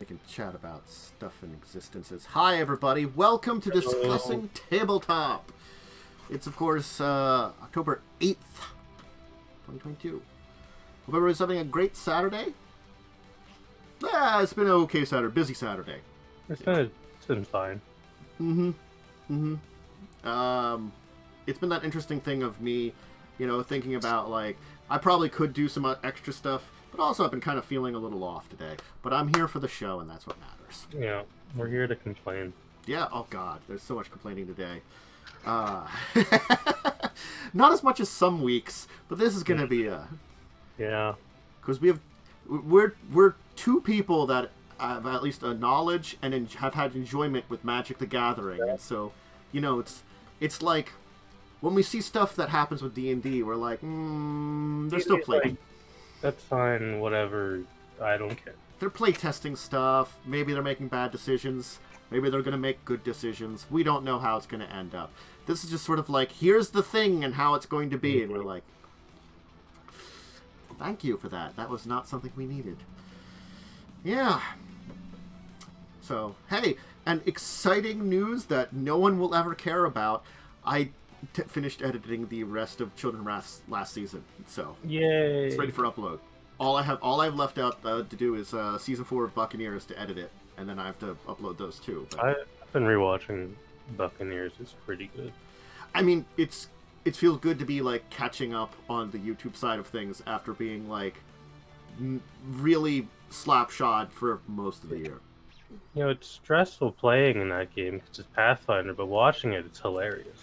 They can chat about stuff in existences. Hi, everybody. Welcome to Discussing Tabletop. It's, of course, October 8th, 2022. Hope everybody's having a great Saturday. Yeah, it's been an okay Saturday. Busy Saturday. It's been fine. It's been that interesting thing of me, thinking about, like, I probably could do some extra stuff, but also I've been kind of feeling a little off today. But I'm here for the show, and that's what matters. Yeah, we're here to complain. Yeah, oh god, there's so much complaining today. Not as much as some weeks, but this is going to be a... Yeah. Because we're two people that have at least a knowledge and have had enjoyment with Magic the Gathering, and so, it's like, when we see stuff that happens with D&D, we're like, they're still playing. Like, that's fine, whatever, I don't care. They're playtesting stuff, maybe they're making bad decisions, maybe they're going to make good decisions, we don't know how it's going to end up. This is just sort of like, here's the thing and how it's going to be, and we're like, thank you for that. That was not something we needed. Yeah. So, hey, and exciting news that no one will ever care about. I finished editing the rest of Children last season, so yay! It's ready for upload. All I've left out to do is season 4 of Buccaneers to edit it, and then I have to upload those too. But I've been rewatching Buccaneers. It's pretty good. I mean, it feels good to be like catching up on the YouTube side of things after being like really slapshod for most of the year. It's stressful playing in that game because it's Pathfinder, but watching it's hilarious.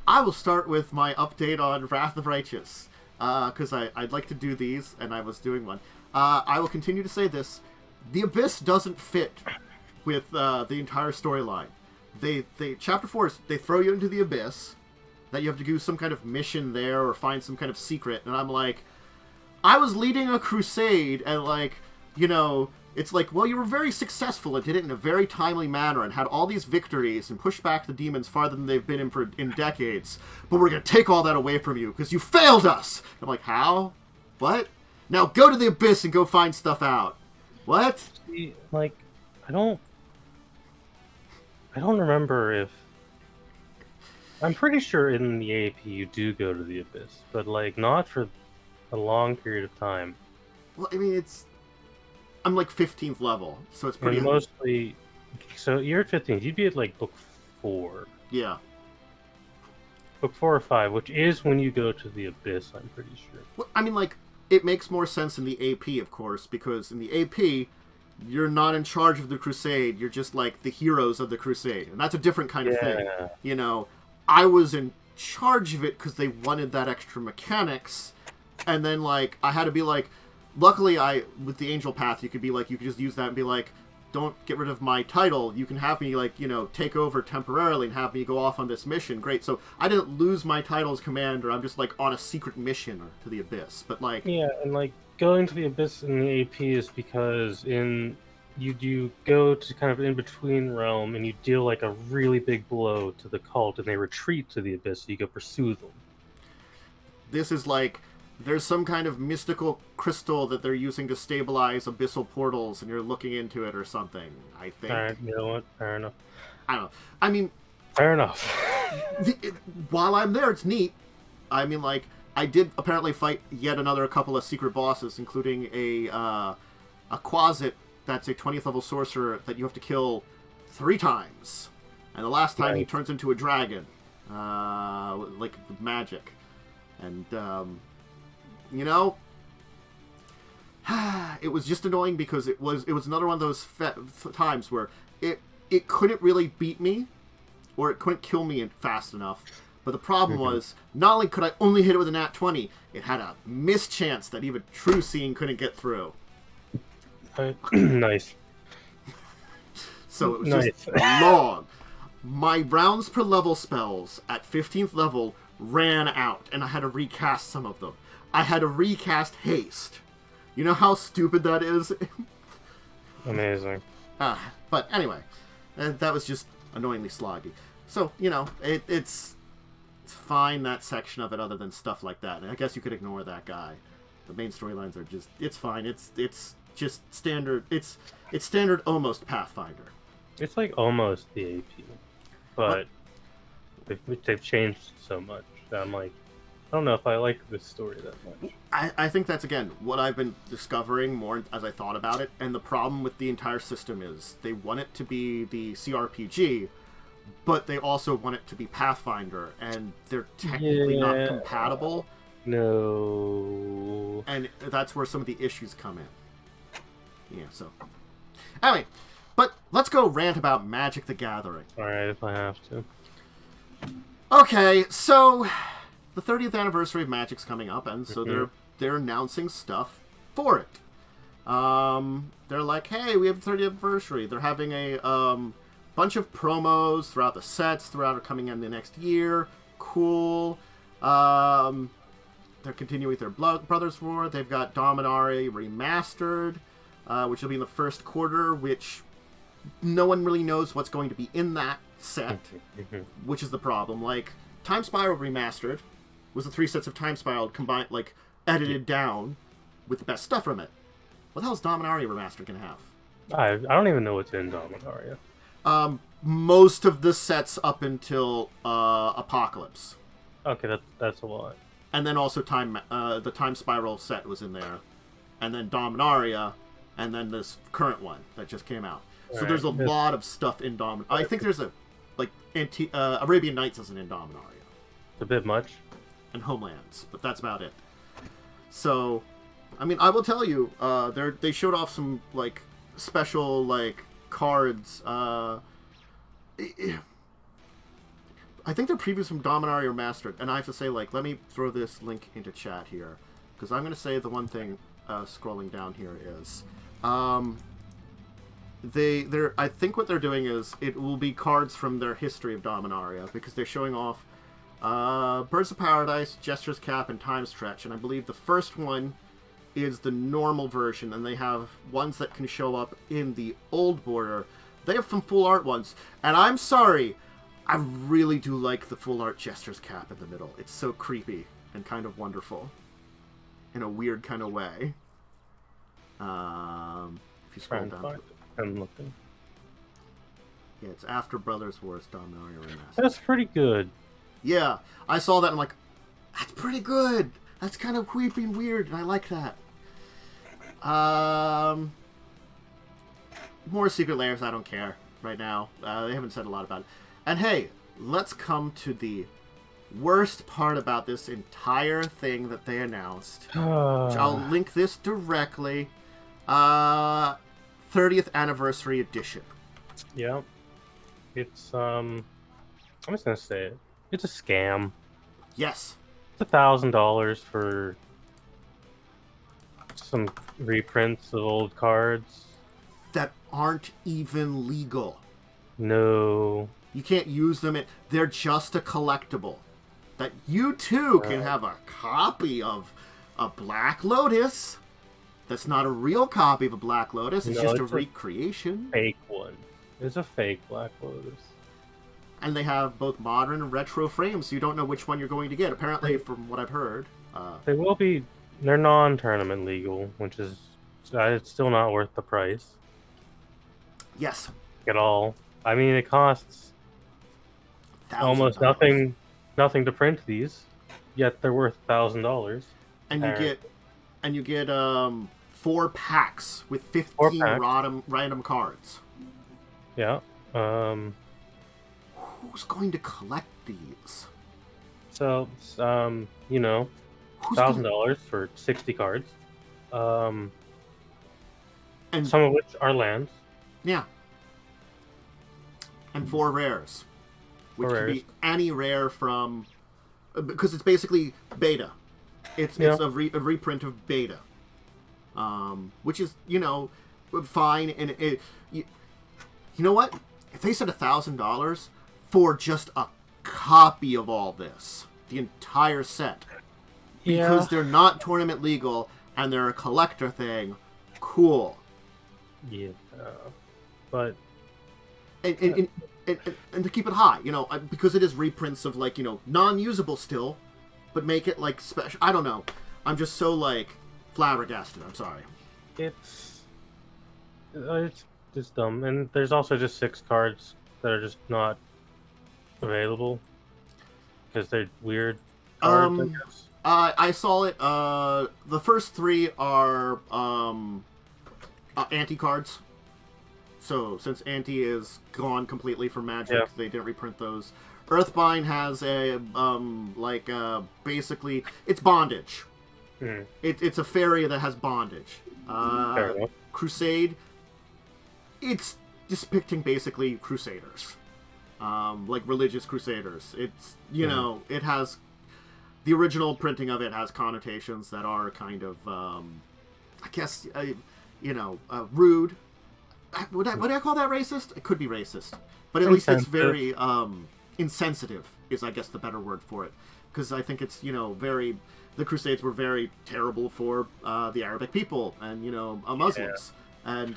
I will start with my update on Wrath of Righteous, because I'd like to do these, and I was doing one. I will continue to say this. The Abyss doesn't fit with the entire storyline. Chapter 4 is, they throw you into the Abyss, that you have to do some kind of mission there or find some kind of secret, and I'm like, I was leading a crusade, and like, it's like, well, you were very successful and did it in a very timely manner and had all these victories and pushed back the demons farther than they've been in decades, but we're going to take all that away from you because you failed us! I'm like, how? What? Now go to the Abyss and go find stuff out. What? See, like, I don't remember if... I'm pretty sure in the AP you do go to the Abyss, but like not for a long period of time. Well, I mean, I'm like 15th level, so it's pretty... And mostly... So you're at 15th, you'd be at like book 4. Yeah. Book 4 or 5, which is when you go to the Abyss, I'm pretty sure. Well, I mean, like, it makes more sense in the AP, of course, because in the AP, you're not in charge of the crusade, you're just like the heroes of the crusade, and that's a different kind of thing. I was in charge of it because they wanted that extra mechanics, and then, like, I had to be like, luckily, with the Angel Path, you could just use that and be like, don't get rid of my title, you can have me, like, take over temporarily and have me go off on this mission, great. So, I didn't lose my title as commander, I'm just, like, on a secret mission to the Abyss, but, like... Yeah, and, like, going to the Abyss in the AP is because you go to kind of in between realm and you deal like a really big blow to the cult and they retreat to the Abyss, so you go pursue them. This is like, there's some kind of mystical crystal that they're using to stabilize abyssal portals and you're looking into it or something, I think. Alright, you know what? Fair enough. I don't know. I mean... Fair enough. While I'm there, it's neat. I mean, like, I did apparently fight yet another couple of secret bosses, including a Quasit that's a 20th level sorcerer that you have to kill 3 times. And the last time he turns into a dragon. Like, with magic. And, it was just annoying because it was another one of those times where it couldn't really beat me, or it couldn't kill me fast enough. But the problem was, not only could I only hit it with a nat 20, it had a mischance that even True Seeing couldn't get through. Nice. So it was just long. My rounds per level spells at 15th level ran out, and I had to recast some of them. I had to recast Haste. You know how stupid that is? Amazing. But anyway, that was just annoyingly sloggy. So, it's It's fine, that section of it, other than stuff like that. And I guess you could ignore that guy. The main storylines are just... It's fine. It's just standard... It's standard almost Pathfinder. It's like almost the AP. But they've changed so much that I'm like, I don't know if I like this story that much. I think that's, again, what I've been discovering more as I thought about it. And the problem with the entire system is they want it to be the CRPG, but they also want it to be Pathfinder, and they're technically not compatible. No. And that's where some of the issues come in. Yeah, so... Anyway, but let's go rant about Magic the Gathering. Alright, if I have to. Okay, so... The 30th anniversary of Magic's coming up, and so they're announcing stuff for it. They're like, hey, we have the 30th anniversary. They're having a bunch of promos throughout the sets, coming in the next year. Cool. They're continuing with their Brothers War. They've got Dominaria Remastered, which will be in the first quarter, which no one really knows what's going to be in that set, which is the problem. Like, Time Spiral Remastered was the 3 sets of Time Spiral combined, like, edited down with the best stuff from it. What the hell is Dominaria Remastered going to have? I don't even know what's in Dominaria. Most of the sets up until Apocalypse. Okay, that's a lot. And then also the Time Spiral set was in there. And then Dominaria, and then this current one that just came out. So there's a lot of stuff in Dominaria. I think there's Arabian Nights isn't in Dominaria. It's a bit much. And Homelands, but that's about it. So, I mean, I will tell you, they showed off some, like, special, like, cards. I think they're previews from Dominaria Remastered, and I have to say, like, let me throw this link into chat here, because I'm going to say the one thing scrolling down here is, I think what they're doing is, it will be cards from their history of Dominaria, because they're showing off Birds of Paradise, Jester's Cap, and Time Stretch, and I believe the first one is the normal version, and they have ones that can show up in the old border. They have some full art ones, and I'm sorry, I really do like the full art Jester's Cap in the middle. It's so creepy and kind of wonderful in a weird kind of way. If you scroll down, I'm looking. Yeah, it's after Brothers Wars Dominaria Remastered. That's pretty good. Yeah, I saw that and I'm like, that's pretty good. That's kind of creepy and weird, and I like that. More Secret Layers, I don't care right now. They haven't said a lot about it. And hey, let's come to the worst part about this entire thing that they announced. Which I'll link this directly. 30th Anniversary Edition. Yeah. It's, I'm just gonna say it. It's a scam. Yes. It's $1,000 for some reprints of old cards that aren't even legal. No. You can't use them. They're just a collectible. That you too can have a copy of a Black Lotus. That's not a real copy of a Black Lotus. It's just a recreation. Fake one. It's a fake Black Lotus. And they have both modern and retro frames, so you don't know which one you're going to get. Apparently, from what I've heard, they're non-tournament legal, which is it's still not worth the price. Yes. At all. I mean, it costs almost nothing to print these, yet they're worth $1,000. And you get 4 packs with 15 random cards. Yeah. Who's going to collect these? So, $1,000 for 60 cards. And some of which are lands. Yeah. And 4 rares. Which can be any rare from... Because it's basically beta. It's a reprint of beta. Which is, fine. And you know what? If they said $1,000 for just a copy of all this, the entire set, because they're not tournament legal and they're a collector thing, cool. Yeah. But... And and to keep it high, because it is reprints of like non-usable still, but make it like special. I don't know. I'm just so like flabbergasted. I'm sorry. It's dumb, and there's also just 6 cards that are just not available because they're weird cards. I guess. I saw it. The first 3 are anti cards. So since anti is gone completely from Magic, they didn't reprint those. Earthbind has a basically it's bondage. It's a fairy that has bondage. Crusade, it's depicting basically crusaders, like religious crusaders. It's it has the original printing of it has connotations that are kind of I guess rude. Would I call that racist? It could be racist, but at least it's very insensitive. Is I guess the better word for it, because I think it's very. The Crusades were very terrible for the Arabic people and Muslims, and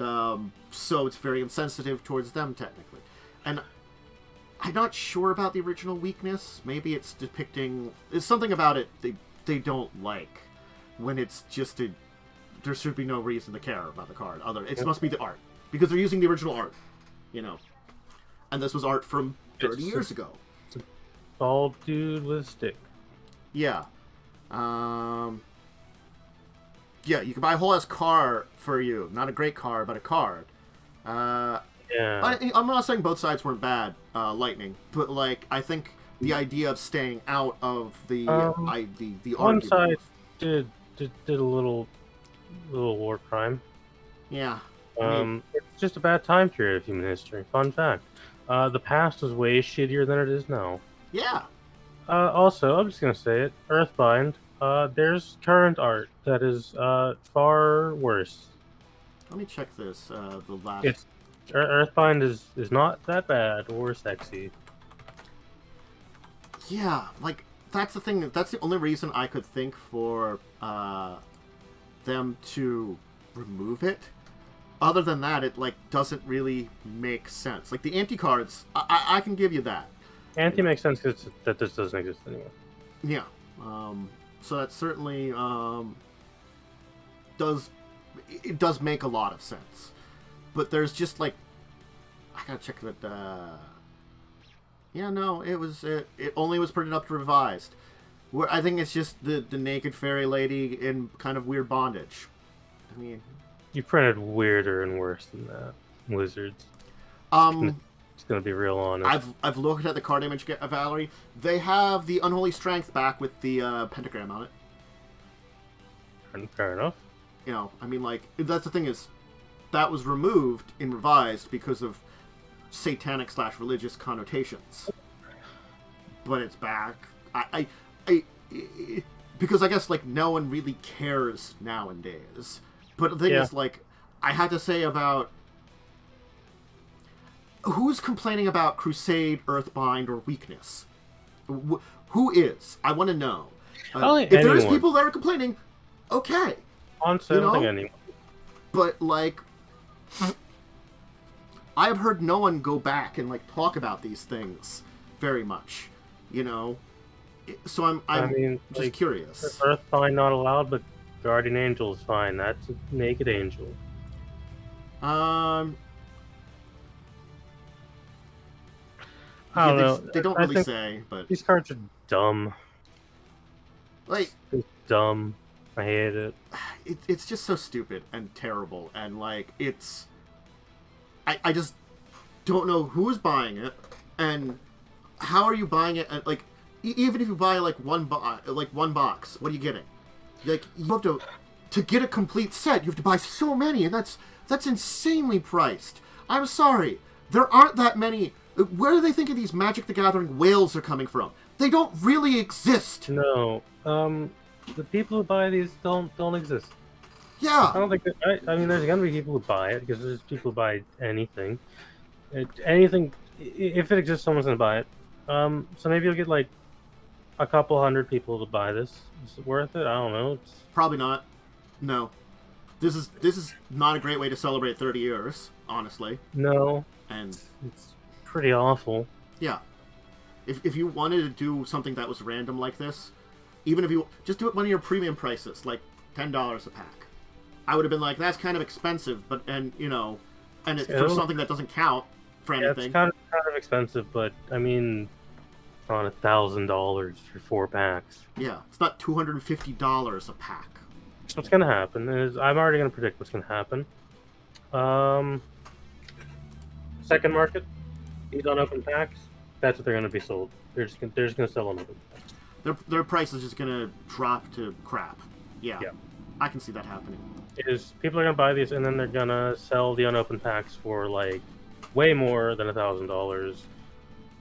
so it's very insensitive towards them technically. And I'm not sure about the original weakness. Maybe it's depicting. There's something about it they don't like when it's just a. There should be no reason to care about the card. It must be the art. Because they're using the original art, and this was art from 30 years ago. It's a bald dude with a stick. Yeah, you can buy a whole ass car for you. Not a great car, but a card. I'm not saying both sides weren't bad, Lightning, but like I think the idea of staying out of the one side did a little war crime. Yeah. It's just a bad time period of human history. Fun fact. The past was way shittier than it is now. Yeah. Also, I'm just going to say it. Earthbind, there's current art that is far worse. Let me check this. The last... Earthbind is not that bad or sexy. Yeah, like, that's the thing. That's the only reason I could think for them to remove it. Other than that, it doesn't really make sense. Like the anti cards, I can give you that. Anti makes sense because that this doesn't exist anymore. Yeah. So that certainly does make a lot of sense. But there's just I gotta check that. Yeah, no, it only was printed up to revised. Where I think it's just the naked fairy lady in kind of weird bondage. I mean. You printed weirder and worse than that, Wizards. It's gonna be real honest. I've looked at the card image, Valerie. They have the Unholy Strength back with the pentagram on it. Fair enough. I mean, that's the thing is, that was removed in revised because of satanic / religious connotations. But it's back. Because I guess no one really cares nowadays. But the thing is, I had to say about... Who's complaining about Crusade, Earthbind, or weakness? Who is? I want to know. If there's people that are complaining, okay. Honestly, I don't think anyone. But, I have heard no one go back and, talk about these things very much. So I'm just curious. Earthbind not allowed, but Guardian Angel is fine. That's a naked angel. I don't know. They don't really say, but these cards are dumb. It's dumb. I hate it. It's just so stupid and terrible, and it's. I just don't know who's buying it, and how are you buying it? And even if you buy one box, what are you getting? You have to get a complete set. You have to buy so many, and that's insanely priced. I'm sorry, there aren't that many. Where do they think of these Magic the Gathering whales are coming from? They don't really exist. No, the people who buy these don't exist. Yeah. I don't think. I mean, there's gonna be people who buy it because there's people who buy anything. Anything, if it exists, someone's gonna buy it. So maybe you'll get a couple hundred people to buy this. Is it worth it? I don't know. Probably not. No. This is not a great way to celebrate 30 years, honestly. No. And it's pretty awful. Yeah. If you wanted to do something that was random like this, even if you just do it one of your premium prices, like $10 a pack, I would have been like, that's kind of expensive, but and for something that doesn't count for anything. It's kind of expensive, but I mean, on $1,000 for 4 packs. Yeah, it's not $250 a pack. What's gonna happen is I'm already gonna predict what's gonna happen. Second market, these unopened packs. That's what they're gonna be sold. They're just gonna sell unopened packs. Their price is just gonna drop to crap. Yeah. I can see that happening. People are gonna buy these and then they're gonna sell the unopened packs for like way more than $1,000.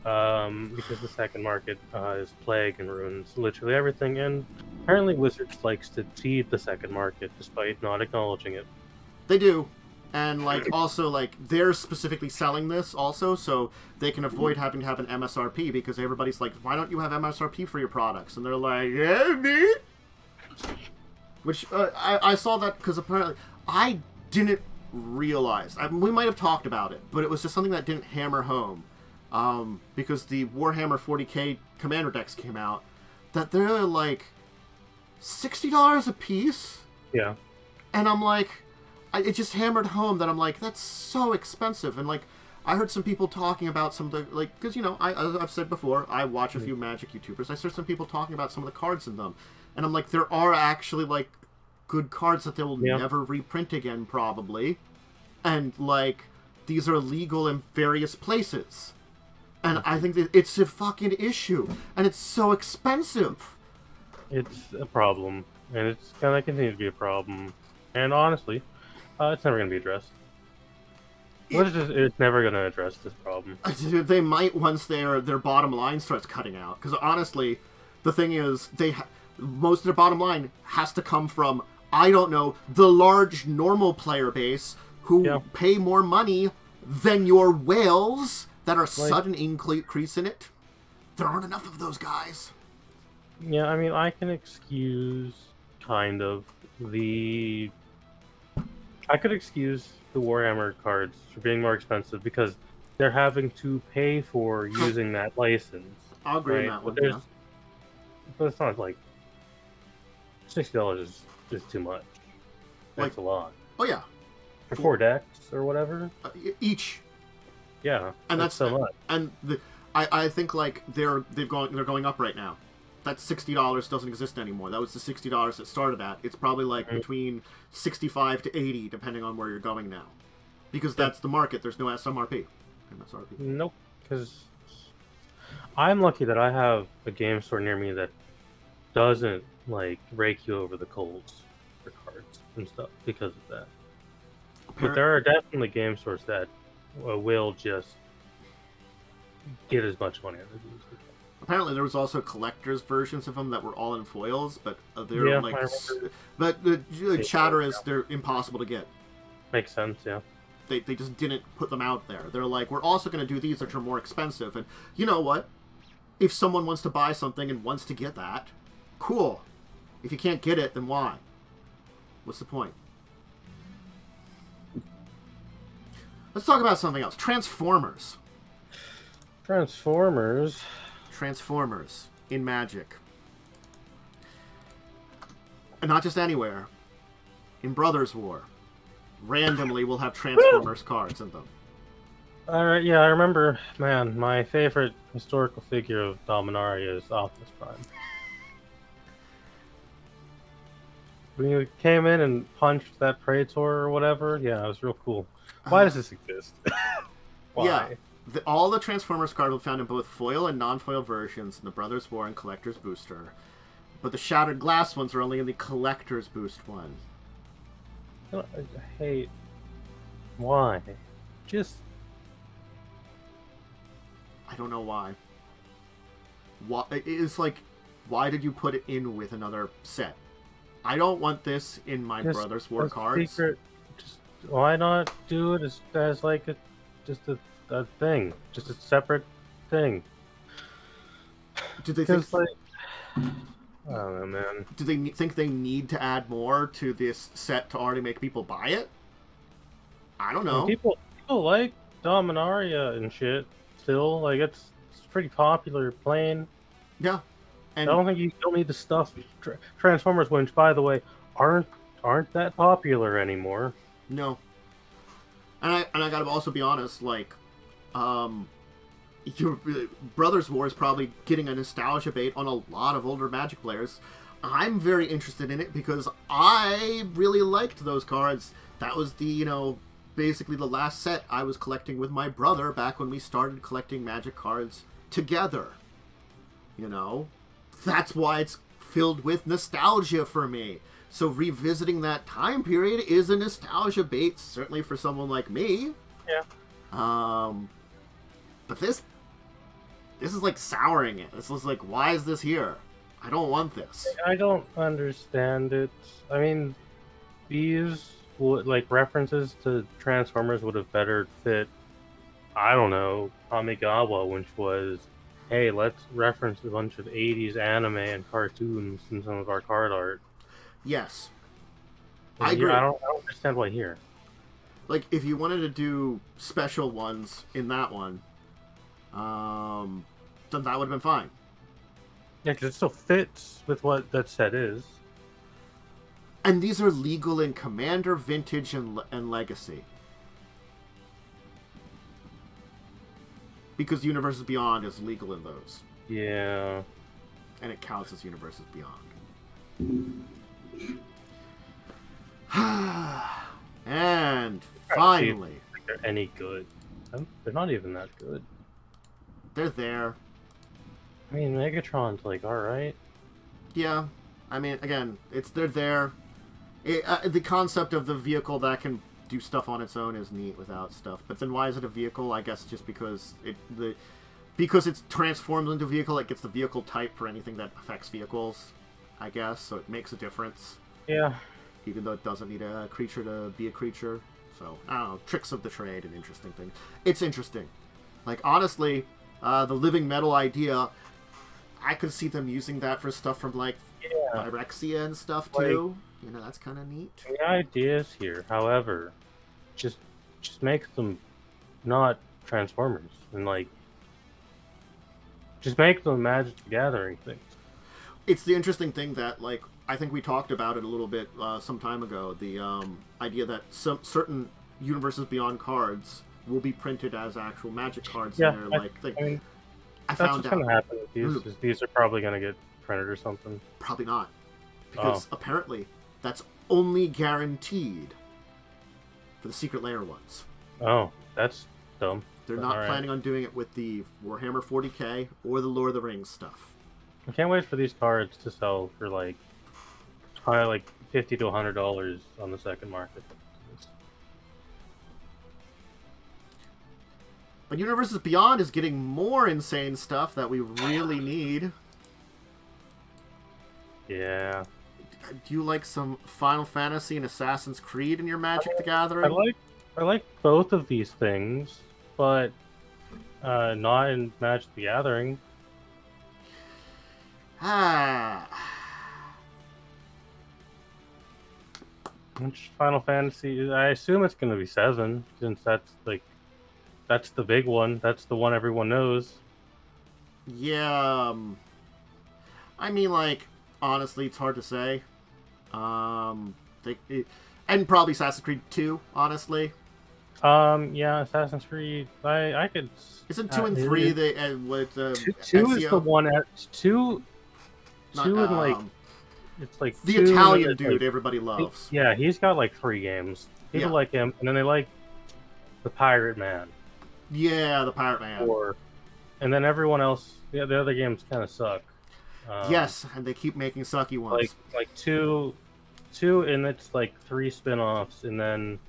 Because the second market is plague and ruins literally everything, and apparently Wizards likes to feed the second market despite not acknowledging it. They do, and also they're specifically selling this also, so they can avoid having to have an MSRP, because everybody's like, why don't you have MSRP for your products? And they're like, yeah, me. Which I saw that because apparently I didn't realize. We might have talked about it, but it was just something that didn't hammer home. Because the Warhammer 40k commander decks came out, that they're like $60 a piece. Yeah. And I'm like, it just hammered home that I'm like, that's so expensive. And I heard some people talking about some of the, because I've said before, I watch a few Magic YouTubers. I heard some people talking about some of the cards in them, and I'm like, there are actually good cards that they will never reprint again, probably, and these are legal in various places. And I think that it's a fucking issue. And it's so expensive. It's a problem. And it's going to continue to be a problem. And honestly, it's never going to be addressed. It's never going to address this problem. They might once their bottom line starts cutting out. Because honestly, the thing is, most of their bottom line has to come from, I don't know, the large normal player base who pay more money than your whales that are sudden increase in it. There aren't enough of those guys. Yeah, I mean, I can excuse kind of the... I could excuse the Warhammer cards for being more expensive because they're having to pay for using that license. I'll agree on that one, But it's not $60 is too much. That's a lot. Oh, yeah. For 4 decks or whatever? Each. Yeah, and that's so much. And I think they're going up right now. That $60 doesn't exist anymore. That was the $60 it started at. It's probably between $65 to $80, depending on where you're going now, because that's the market. There's no MSRP. Nope. Because I'm lucky that I have a game store near me that doesn't rake you over the coals for cards and stuff because of that. But there are definitely game stores that will just get as much money out of these. Apparently, there was also collector's versions of them that were all in foils, but they're but the chatter is they're impossible to get. Makes sense, yeah. They just didn't put them out there. They're like, we're also going to do these which are more expensive, and you know what? If someone wants to buy something and wants to get that, cool. If you can't get it, then why? What's the point? Let's talk about something else. Transformers in Magic. And not just anywhere. In Brothers War. Randomly, we'll have Transformers cards in them. Alright, yeah, I remember, man, my favorite historical figure of Dominaria is Optimus Prime. When you came in and punched that Praetor or whatever, yeah, it was real cool. Why does this exist? Why? Yeah, all the Transformers cards were found in both foil and non-foil versions in the Brothers War and Collector's Booster. But the Shattered Glass ones are only in the Collector's Boost one. I hate... Why? I don't know why. It's why did you put it in with another set? I don't want this in my Brothers War cards. Secret... Why not do it as a thing? Just a separate thing. Do they think... I don't know, man. Do they think they need to add more to this set to already make people buy it? I don't know. People like Dominaria and shit. It's still, like, it's pretty popular playing. Yeah. And I don't think you don't need the stuff. Transformers, which, by the way, aren't that popular anymore. no. And I gotta also be honest, like, your Brothers War is probably getting a nostalgia bait on a lot of older Magic players. I'm very interested in it because I really liked those cards. That was the, basically the last set I was collecting with my brother back when we started collecting Magic cards together. That's why it's filled with nostalgia for me. So revisiting that time period is a nostalgia bait, certainly for someone like me. Yeah. But this is like souring it. This is like, why is this here? I don't want this. I don't understand it. I mean, these references to Transformers would have better fit, I don't know, Kamigawa, which was, hey, let's reference a bunch of 80s anime and cartoons in some of our card art. Yes. And I agree. I don't understand why here. Like, if you wanted to do special ones in that one, then that would have been fine. Yeah, because it still fits with what that set is. And these are legal in Commander, Vintage, and Legacy. Because Universes Beyond is legal in those. Yeah. And it counts as Universes Beyond. And finally... I don't think they're any good. They're not even that good. They're there. I mean, Megatron's like, alright. Yeah. I mean, again, they're there. The concept of the vehicle that can do stuff on its own is neat without stuff. But then why is it a vehicle? I guess just because it's transformed into a vehicle, it gets the vehicle type for anything that affects vehicles, I guess. So it makes a difference. Yeah. Even though it doesn't need a creature to be a creature. So, I don't know. Tricks of the trade, an interesting thing. It's interesting. Like, honestly, the living metal idea, I could see them using that for stuff from, like, Pyrexia and stuff, too. That's kind of neat. The idea is here, however, just make them not Transformers. And, like, just make them Magic the Gathering things. It's the interesting thing that, like, I think we talked about it a little bit some time ago. The idea that some certain Universes Beyond cards will be printed as actual Magic cards. Yeah, in their, I that's found what's out. going to happen with these. Is these are probably going to get printed or something. Probably not. Because apparently that's only guaranteed for the Secret Lair ones. Oh, that's dumb. They're not planning on doing it with the Warhammer 40k or the Lord of the Rings stuff. I can't wait for these cards to sell for probably like $50 to $100 on the second market. But Universes Beyond is getting more insane stuff that we really need. Yeah. Do you like some Final Fantasy and Assassin's Creed in your Magic the Gathering? I like both of these things, but not in Magic the Gathering. Which Final Fantasy? I assume it's going to be 7, since that's the big one. That's the one everyone knows. Yeah. I mean, like, honestly, it's hard to say. And probably Assassin's Creed 2, honestly. Yeah, Assassin's Creed. I could. Isn't 2 and 3 with 2 Ezio? is the one at 2. Two and like it's like the 2 Italian and dude like, everybody loves. Yeah, he's got like 3 games. People like him, and then they like the Pirate Man. Yeah, the Pirate Man. And then everyone else. Yeah, the other games kind of suck. Yes, and they keep making sucky ones. Like 2, and it's like 3 spin-offs, and then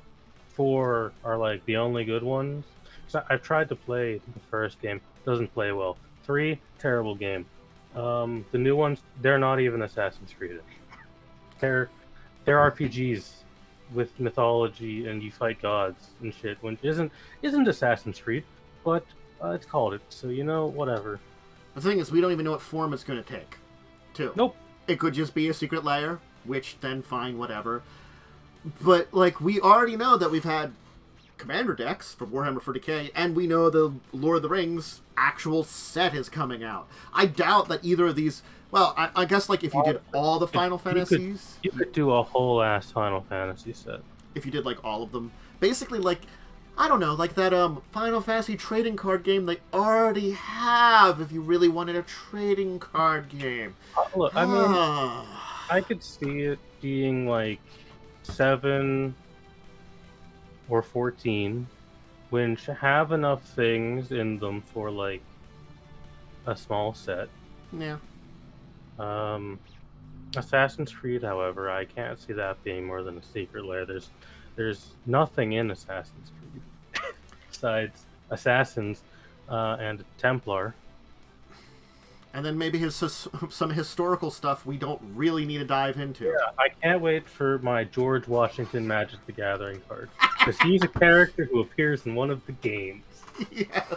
4 are like the only good ones. So I've tried to play the first game, doesn't play well. 3, terrible game. The new ones, they're not even Assassin's Creed. They're RPGs with mythology, and you fight gods and shit. Which isn't Assassin's Creed, but it's called it. So whatever. The thing is, we don't even know what form it's going to take. Too. Nope. It could just be a secret lair, which then fine, whatever. But like we already know that we've had commander decks from Warhammer 40k, and we know the Lord of the Rings actual set is coming out. I doubt that either of these... Well, I guess like if you did all the Final Fantasies... You could do a whole ass Final Fantasy set. If you did like all of them. Basically like, I don't know, like that Final Fantasy trading card game they already have if you really wanted a trading card game. Look, I mean, I could see it being like 7 or 14, which have enough things in them for like a small set. Yeah. Assassin's Creed, however, I can't see that being more than a secret lair. There's nothing in Assassin's Creed besides assassins and Templar. And then maybe some historical stuff we don't really need to dive into. Yeah, I can't wait for my George Washington Magic the Gathering card. Because he's a character who appears in one of the games. Yes.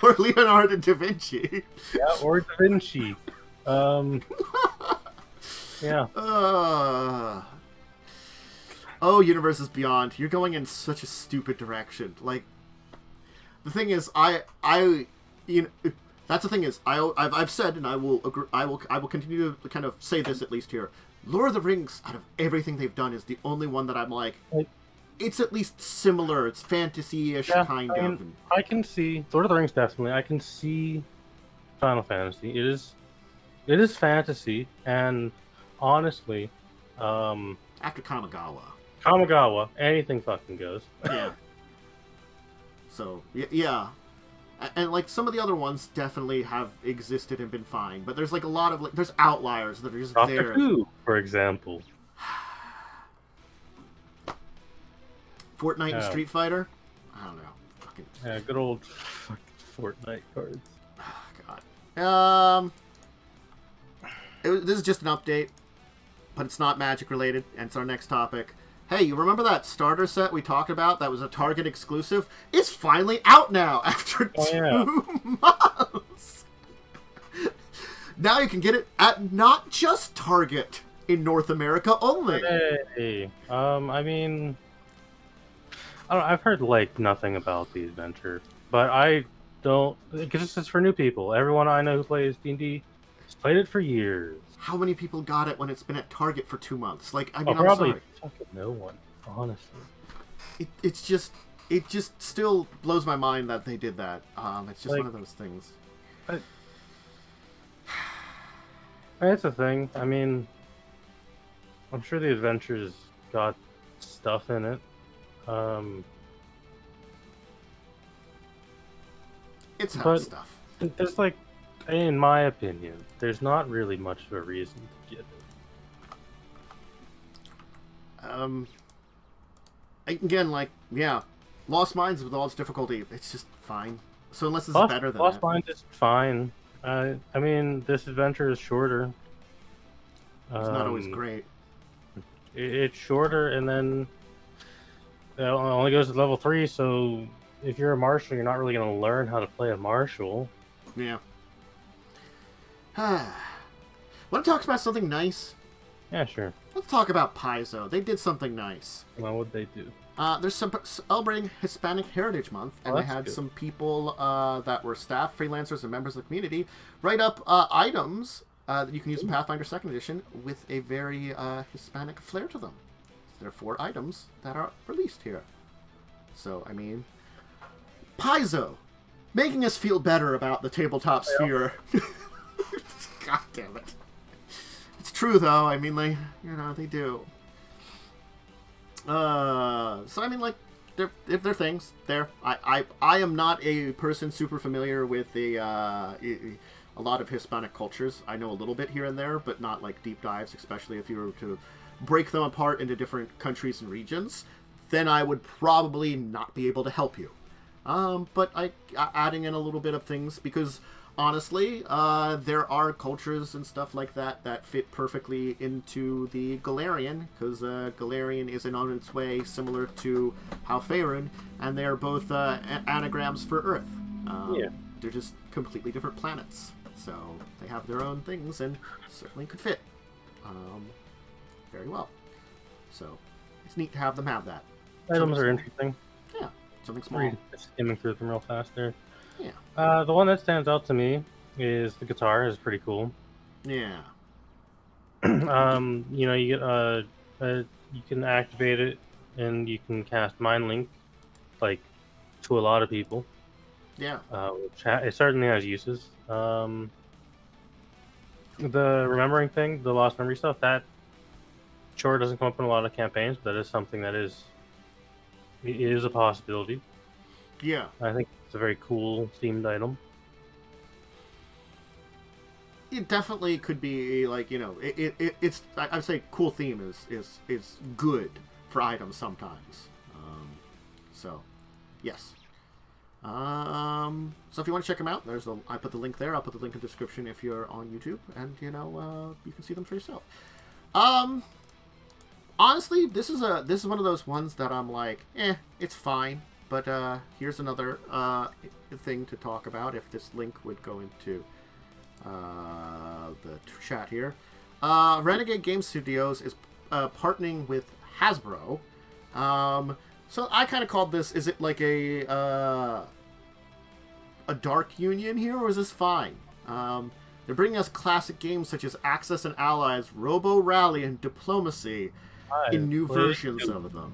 Or Leonardo da Vinci. Yeah, or Da Vinci. Yeah. Oh, Universes Beyond, you're going in such a stupid direction. Like, the thing is, that's the thing is, I've said, and I will agree, I will continue to kind of say this at least here. Lord of the Rings, out of everything they've done, is the only one that I'm like, it's at least similar. It's fantasy-ish kind of. I can see Lord of the Rings definitely. I can see Final Fantasy. It is fantasy, and honestly, after Kamigawa, anything fucking goes. Yeah. So yeah. And like some of the other ones definitely have existed and been fine, but there's like a lot of like there's outliers that are just Doctor there. Who, for example. Fortnite and Street Fighter? I don't know. Fucking... Yeah, good old fucking Fortnite cards. Oh, God. This is just an update, but it's not Magic related, and it's our next topic. Hey, you remember that starter set we talked about that was a Target exclusive? It's finally out now after 2 months. Now you can get it at not just Target in North America only. Hey, I mean, I don't, I've heard like nothing about the adventure, but I don't, because this is for new people. Everyone I know who plays D&D has played it for years. How many people got it when it's been at Target for 2 months? Like, I mean, I'm probably sorry. Fucking no one, honestly. It just still blows my mind that they did that. It's just like, one of those things. It's a thing. I mean, I'm sure the adventure's got stuff in it. It's hot stuff. There's like, in my opinion, there's not really much of a reason to get it. Again, like, yeah, Lost Mines with all its difficulty, it's just fine. So unless it's better than Lost that. Mines is fine. I mean, this adventure is shorter. It's not always great. It's shorter, and then it only goes to level 3, so if you're a marshal, you're not really going to learn how to play a marshal. Yeah. Want to talk about something nice? Yeah, sure. Let's talk about Paizo. They did something nice. Well, what'd they do? They're celebrating Hispanic Heritage Month, and they had some people that were staff, freelancers, and members of the community write up items that you can use in Pathfinder 2nd Edition with a very Hispanic flair to them. There are 4 items that are released here. So, I mean, Paizo, making us feel better about the tabletop sphere. God damn it. It's true, though. I mean, they do. So, I mean, like, they're things. I am not a person super familiar with a lot of Hispanic cultures. I know a little bit here and there, but not, like, deep dives, especially if you were to break them apart into different countries and regions. Then I would probably not be able to help you. But adding in a little bit of things, because honestly, there are cultures and stuff like that that fit perfectly into the Galarian, because Galarian is on its way similar to Halfarin, and they are both anagrams for Earth. They're just completely different planets, so they have their own things and certainly could fit very well. So it's neat to have them have that. Items are interesting. Yeah. Something small. Read skimming through them real fast there. Yeah. The one that stands out to me is the guitar is pretty cool. Yeah. You know, you get you can activate it, and you can cast Mind Link, like to a lot of people. Yeah. It certainly has uses. The remembering thing, the lost memory stuff, that sure doesn't come up in a lot of campaigns, but that is something that is a possibility. Yeah. I think it's a very cool themed item. It definitely could be like, you know, it's I'd say cool theme is good for items sometimes. So yes. So if you want to check them out, I put the link there. I'll put the link in the description if you're on YouTube, and you know, you can see them for yourself. Honestly, this is one of those ones that I'm like, it's fine. But here's another thing to talk about. If this link would go into the chat here, Renegade Game Studios is partnering with Hasbro. So I kind of called this. Is it like a dark union here, or is this fine? They're bringing us classic games such as Axis and Allies, Robo Rally, and Diplomacy in new versions of them.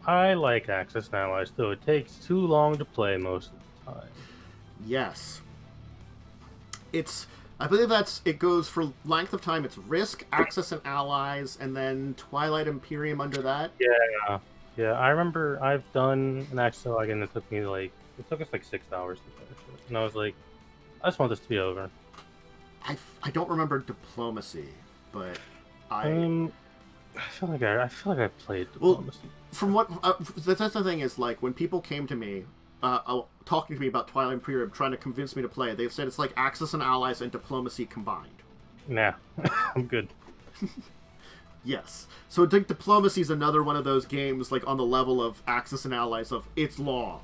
I like Axis and Allies, though it takes too long to play most of the time. Yes. I believe it goes for length of time. It's Risk, Axis and Allies, and then Twilight Imperium under that. Yeah. I remember I've done an Axis and Allies, and it took us like 6 hours to finish it. And I was like, I just want this to be over. I don't remember Diplomacy, but I feel like I played Diplomacy. Well, from what that's the thing is, like, when people came to me talking to me about Twilight Imperium, trying to convince me to play, they said it's like Axis and Allies and Diplomacy combined. Nah. I'm good. Yes. So I think Diplomacy is another one of those games, like, on the level of Axis and Allies, of it's long.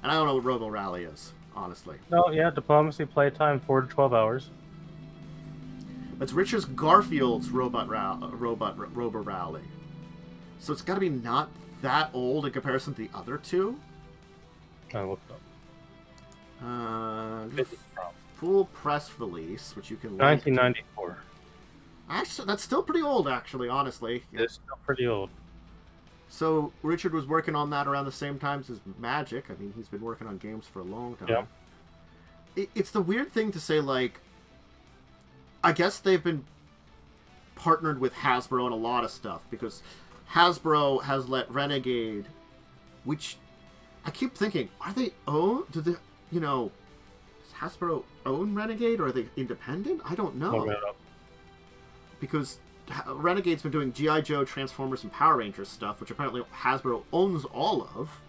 And I don't know what Robo Rally is, honestly. No, yeah, Diplomacy playtime 4 to 12 hours. It's Richard Garfield's Robo Rally. So it's got to be not that old in comparison to the other two. I looked up. Full press release, which you can 1994. Actually, that's still pretty old, actually, honestly. It's still pretty old. So Richard was working on that around the same time as Magic. I mean, he's been working on games for a long time. Yeah. It's the weird thing to say, like, I guess they've been partnered with Hasbro on a lot of stuff, because Hasbro has let Renegade, which I keep thinking, are they own? Does Hasbro own Renegade, or are they independent? I don't know. Because Renegade's been doing G.I. Joe, Transformers, and Power Rangers stuff, which apparently Hasbro owns all of.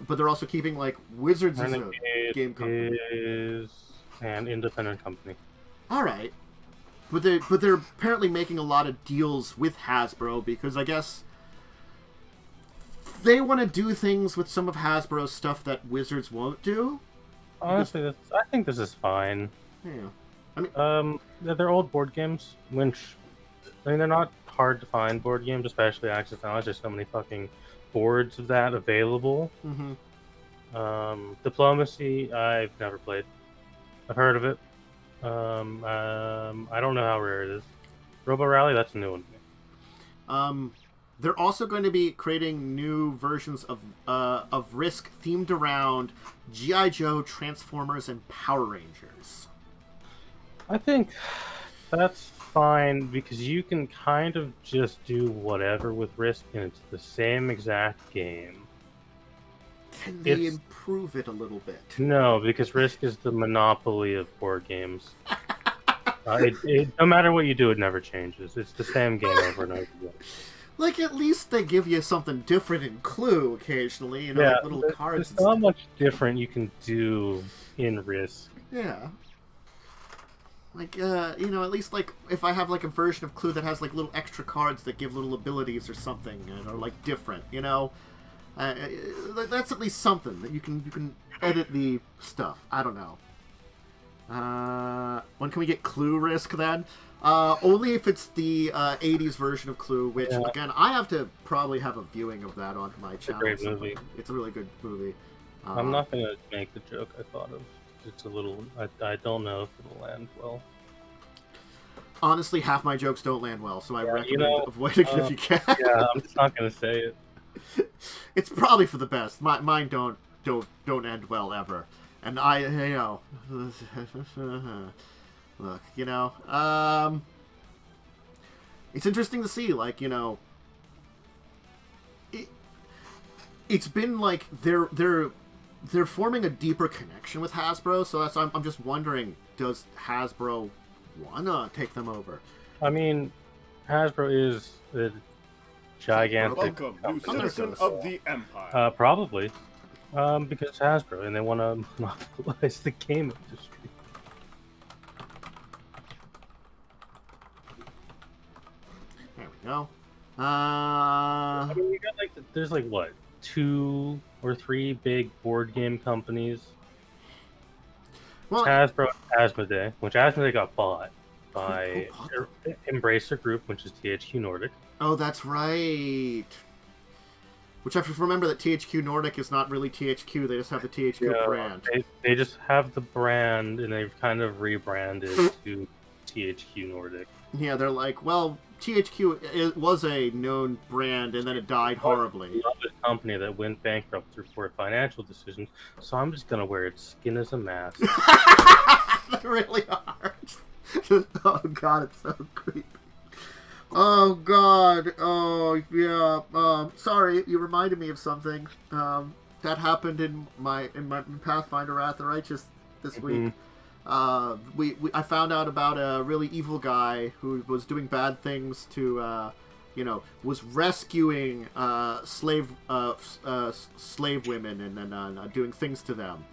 But they're also keeping, like, Wizards as a game company. Is an independent company. All right, but they're apparently making a lot of deals with Hasbro, because I guess they want to do things with some of Hasbro's stuff that Wizards won't do. Honestly, I think this is fine. Yeah, I mean, they're old board games, which, I mean, they're not hard to find board games, especially Axis and Allies. There's so many fucking boards of that available. Mm-hmm. Diplomacy, I've never played. I've heard of it. I don't know how rare it is. Robo Rally, that's a new one to me. They're also going to be creating new versions of Risk themed around G.I. Joe, Transformers, and Power Rangers. I think that's fine, because you can kind of just do whatever with Risk, and it's the same exact game. Can they improve it a little bit? No, because Risk is the monopoly of board games. No matter what you do, it never changes. It's the same game over and over again. Like, at least they give you something different in Clue occasionally, you know, like little cards. There's not much different you can do in Risk. Yeah. Like, you know, at least, like, if I have, like, a version of Clue that has, like, little extra cards that give little abilities or something, or, like, different, you know? That's at least something that you can edit the stuff. I don't know. When When can we get Clue Risk then? Only if it's the 80s version of Clue, which, again, I have to probably have a viewing of that on my channel. It's a great movie. It's a really good movie. I'm not going to make the joke I thought of. It's a little... I don't know if it'll land well. Honestly, half my jokes don't land well, so I recommend avoiding it if you can. Yeah, I'm just not going to say it. It's probably for the best. Mine don't end well ever. And look, it's interesting to see, like, it's been like they're forming a deeper connection with Hasbro, so that's I'm just wondering, does Hasbro wanna take them over? I mean, Hasbro is a gigantic Welcome, new citizen of the Empire. Probably. Because it's Hasbro, and they want to monopolize the game industry. There we go. I mean, you got there's what, 2 or 3 big board game companies. Well, Hasbro and Asmodee, which Asmodee got bought by Embracer Group, which is THQ Nordic. Oh, that's right. Which I have to remember that THQ Nordic is not really THQ. They just have the THQ brand. They just have the brand, and they've kind of rebranded to THQ Nordic. Yeah, they're like, well, THQ was a known brand, and then it died horribly. Another company that went bankrupt through poor financial decisions, so I'm just going to wear its skin as a mask. They really are. Oh, God, it's so creepy. Oh God! Oh yeah. Sorry, you reminded me of something. That happened in my Pathfinder Wrath of the Righteous this week. I found out about a really evil guy who was doing bad things to, was rescuing slave women and then doing things to them.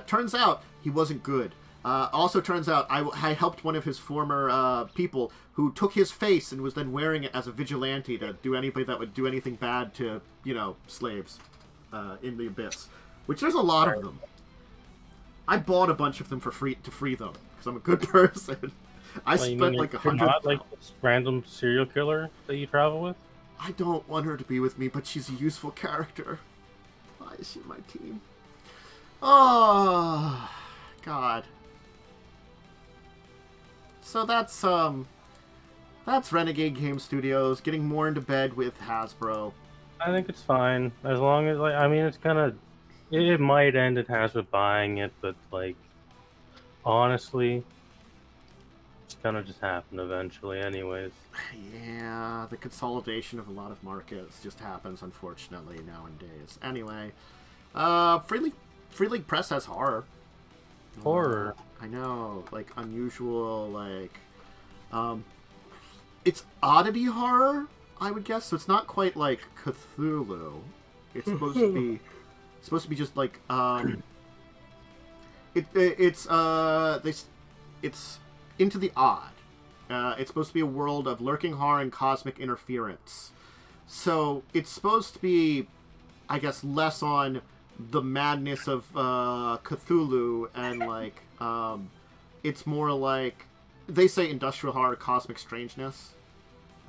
Turns out he wasn't good. Also turns out I helped one of his former people who took his face and was then wearing it as a vigilante to do anybody that would do anything bad to, slaves in the Abyss. Which there's a lot of them. I bought a bunch of them for free to free them because I'm a good person. I spent like $100. Not like this random serial killer that you travel with? I don't want her to be with me, but she's a useful character. Why is she my team? Oh, God. So that's Renegade Game Studios getting more into bed with Hasbro. I think it's fine as long as it's gonna. It might end in Hasbro buying it, but honestly, it's gonna just happen eventually, anyways. Yeah, the consolidation of a lot of markets just happens, unfortunately, nowadays. Anyway, Free League Press has horror. Horror. I know, unusual, it's oddity horror, I would guess. So it's not quite like Cthulhu. It's supposed to be just it's into the odd. It's supposed to be a world of lurking horror and cosmic interference. So it's supposed to be, I guess, less on the madness of Cthulhu and it's more like they say industrial horror, cosmic strangeness,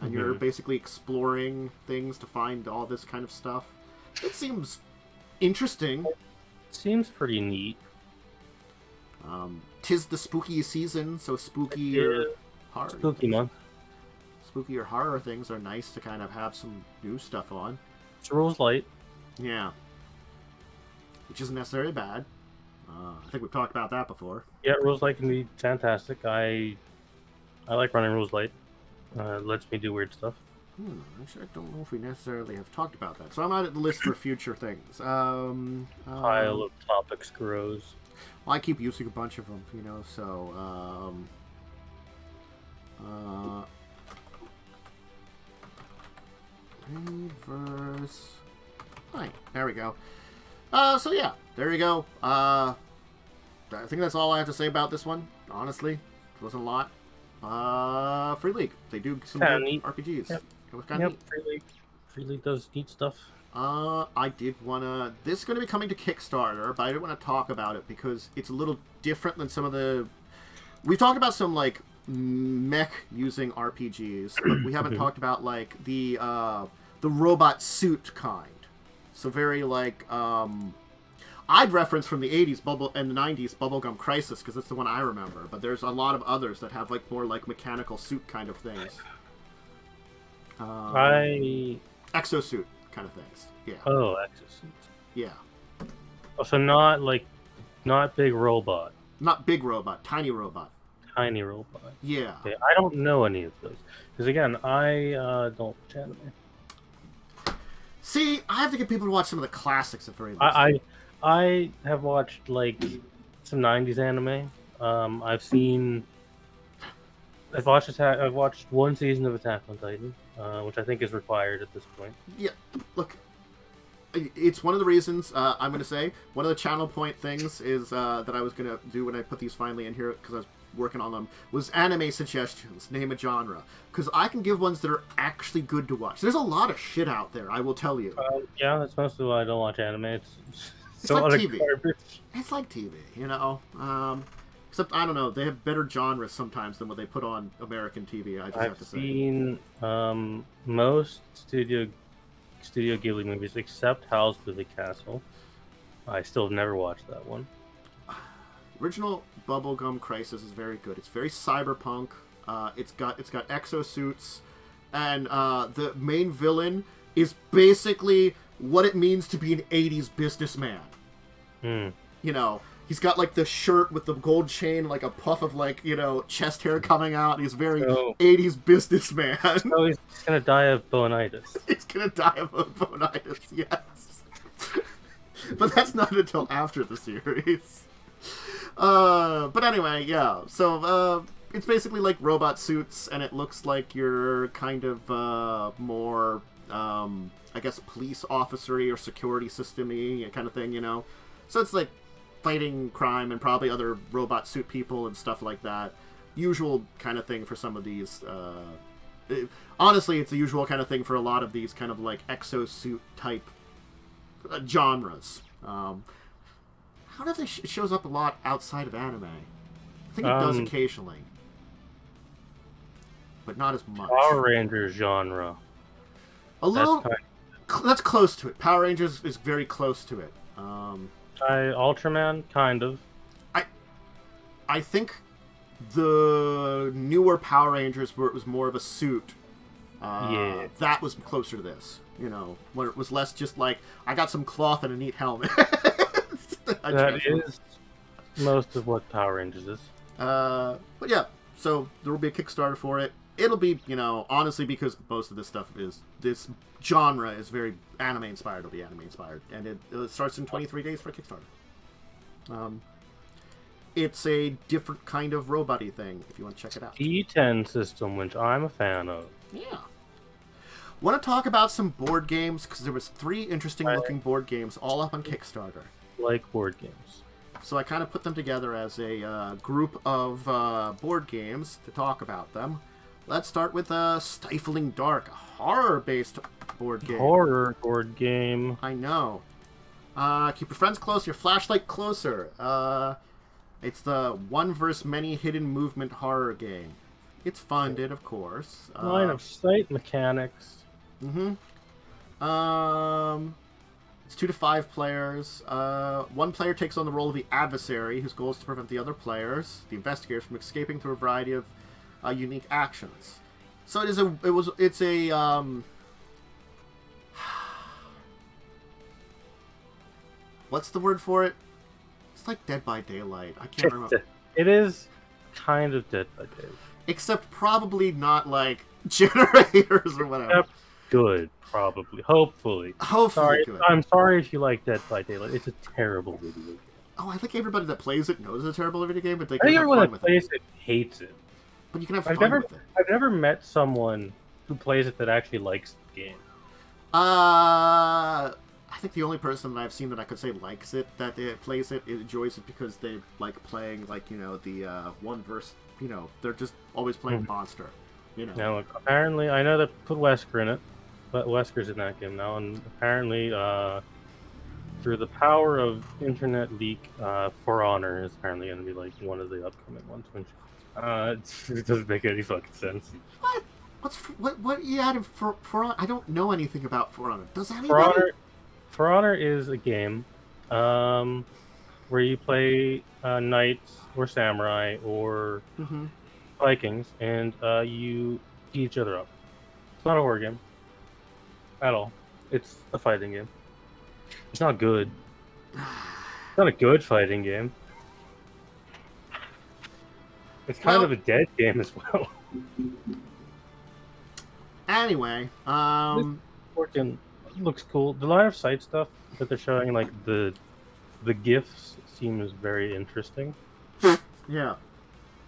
and you're basically exploring things to find all this kind of stuff. It seems interesting. It seems pretty neat. 'Tis the spooky season, so spooky or horror. Spooky month. Spooky or horror things are nice to kind of have some new stuff on. It's Rules Light. Yeah. Which isn't necessarily bad. I think we've talked about that before. Yeah, Rules Light can be fantastic. I like running Rules Light. It lets me do weird stuff. Actually, I don't know if we necessarily have talked about that. So I'm on the list for future things. Pile of topics grows. Well, I keep using a bunch of them, so... Reverse... Right, there we go. So yeah, there you go. I think that's all I have to say about this one, honestly. It wasn't a lot. Free League. They do some good RPGs. Yep. It was kind of neat. Free League does neat stuff. I did want to... This is going to be coming to Kickstarter, but I didn't want to talk about it because it's a little different than some of the we've talked about some like mech using RPGs, but we haven't talked about like the robot suit kind. So very like I'd reference from the 80s and the 90s Bubblegum Crisis because that's the one I remember. But there's a lot of others that have like more like mechanical suit kind of things. Exosuit kind of things. Yeah. Oh, exosuits. Yeah. Oh, so not big robot. Not big robot, tiny robot. Tiny robot. Yeah. Okay, I don't know any of those because again, I don't watch anime. See, I have to get people to watch some of the classics at very least. I have watched like some '90s anime. I've watched one season of Attack on Titan, which I think is required at this point. Yeah, look, it's one of the reasons I'm going to say one of the channel point things is that I was going to do when I put these finally in here because I was working on them was anime suggestions. Name a genre, because I can give ones that are actually good to watch. There's a lot of shit out there, I will tell you. Yeah, that's mostly why I don't watch anime. It's like TV. It's like TV, you know. Except I don't know, they have better genres sometimes than what they put on American TV. I just have to say. I've seen most Studio Ghibli movies except Howl's Moving Castle. I still have never watched that one. Original Bubblegum Crisis is very good. It's very cyberpunk. It's got exosuits, and the main villain is basically what it means to be an 80s businessman. You know, he's got like the shirt with the gold chain, like a puff of like, you know, chest hair coming out. He's very 80s businessman. So he's gonna die of bonitis. He's gonna die of bonitis, yes. But that's not until after the series. But anyway, yeah. So it's basically like robot suits, and it looks like you're kind of more, I guess, police officer-y or security system-y kind of thing, you know. So it's like fighting crime and probably other robot suit people and stuff like that. Usual kind of thing for some of these. Honestly, it's the usual kind of thing for a lot of these kind of like exosuit type genres. How do they it shows up a lot outside of anime? I think it does occasionally, but not as much. Power Rangers genre. A little. That's close to it. Power Rangers is very close to it. Ultraman, kind of. I think the newer Power Rangers, where it was more of a suit, that was closer to this. You know, where it was less just like, I got some cloth and a neat helmet. That is most of what Power Rangers is. But yeah, so there will be a Kickstarter for it. It'll be, you know, honestly, because most of this stuff is, this genre is very anime-inspired, it'll be anime-inspired. And it starts in 23 days for a Kickstarter. It's a different kind of robot-y thing, if you want to check it out. E10 system, which I'm a fan of. Yeah. Want to talk about some board games? Because there was 3 interesting-looking board games all up on Kickstarter. Like board games. So I kind of put them together as a group of board games to talk about them. Let's start with Stifling Dark, a horror-based board game. Horror board game. I know. Keep your friends close, your flashlight closer. It's the one versus many hidden movement horror game. It's funded, of course. Line of sight mechanics. It's 2 to 5 players. One player takes on the role of the adversary, whose goal is to prevent the other players, the investigators, from escaping through a variety of unique actions. So it's a what's the word for it? It's like Dead by Daylight. I can't remember. It is kind of Dead by Daylight. Except probably not like generators or whatever. Except good, probably. Hopefully. Good. I'm sorry if you like Dead by Daylight. It's a terrible video game. Oh, I think everybody that plays it knows it's a terrible video game, but they I think everyone that plays it hates it. But you can have fun with it. I've never met someone who plays it that actually likes the game. I think the only person that I've seen that I could say likes it, that plays it, enjoys it because they like playing, like, you know, the one verse, you know, they're just always playing Monster, you know. Now, apparently, I know they put Wesker in it, but Wesker's in that game now, and apparently through the power of internet leak, For Honor is apparently going to be like one of the upcoming ones. Which, it doesn't make any fucking sense. What you added for Honor? I don't know anything about For Honor. Does anybody? For Honor is a game where you play knights or samurai or Vikings, and you beat each other up. It's not a war game at all. It's a fighting game. It's not good. It's not a good fighting game. It's kind of a dead game as well. Anyway, working looks cool. The line of sight stuff that they're showing, like the gifts, seems very interesting. Yeah,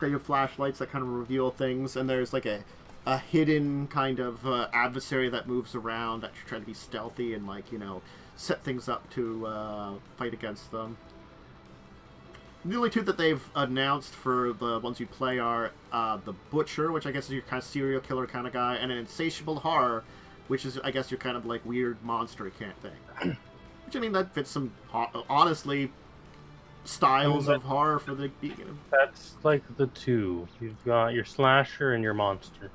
they have flashlights that kind of reveal things, and there's like a hidden kind of adversary that moves around that you're trying to be stealthy and set things up to fight against them. The only two that they've announced for the ones you play are the Butcher, which I guess is your kind of serial killer kind of guy, and an Insatiable Horror, which is, I guess, your kind of like weird monster kind of thing. Which, I mean, that fits some, honestly, styles of horror for the beginning. That's like the two. You've got your slasher and your monster.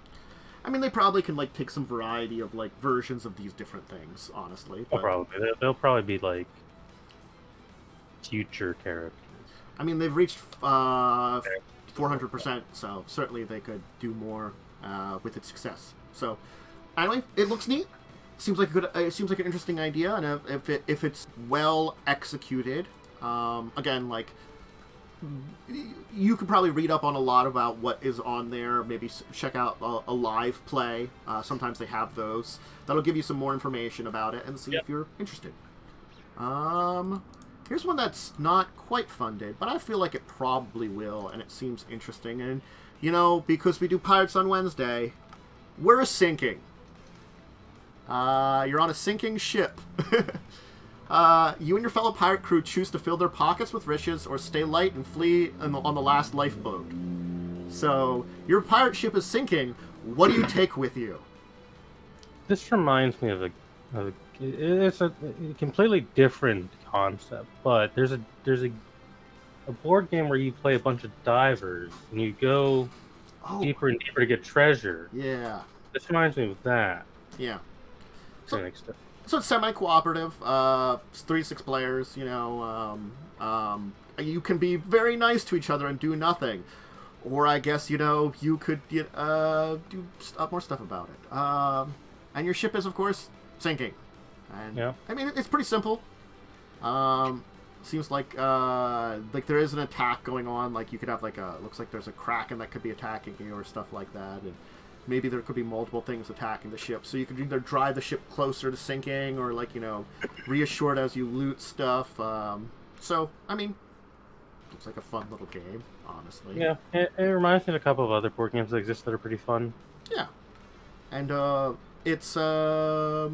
I mean, they probably can take some variety of versions of these different things, honestly. But... They'll probably be like future characters. I mean, they've reached 400%, so certainly they could do more with its success. So, anyway, it looks neat. Seems like it seems like an interesting idea, and if it's well executed, again, you could probably read up on a lot about what is on there. Maybe check out a live play. Sometimes they have those. That'll give you some more information about it and see if you're interested. Here's one that's not quite funded, but I feel like it probably will, and it seems interesting. And, because we do Pirates on Wednesday, we're sinking. You're on a sinking ship. You and your fellow pirate crew choose to fill their pockets with riches or stay light and flee on the last lifeboat. So, your pirate ship is sinking. What do you take with you? This reminds me of it's a completely different concept, but there's a board game where you play a bunch of divers and you go deeper and deeper to get treasure. Yeah. This reminds me of that. Yeah. To an extent. So it's semi-cooperative. It's 3 to 6 players. You can be very nice to each other and do nothing, or I guess you could do more stuff about it. And your ship is, of course, sinking. And I mean, it's pretty simple. Seems like there is an attack going on. You could have looks like there's a kraken that could be attacking you or stuff like that, and maybe there could be multiple things attacking the ship. So you could either drive the ship closer to sinking, or reassure it as you loot stuff. So I mean, looks like a fun little game, honestly. Yeah, it reminds me of a couple of other board games that exist that are pretty fun. Yeah, and it's the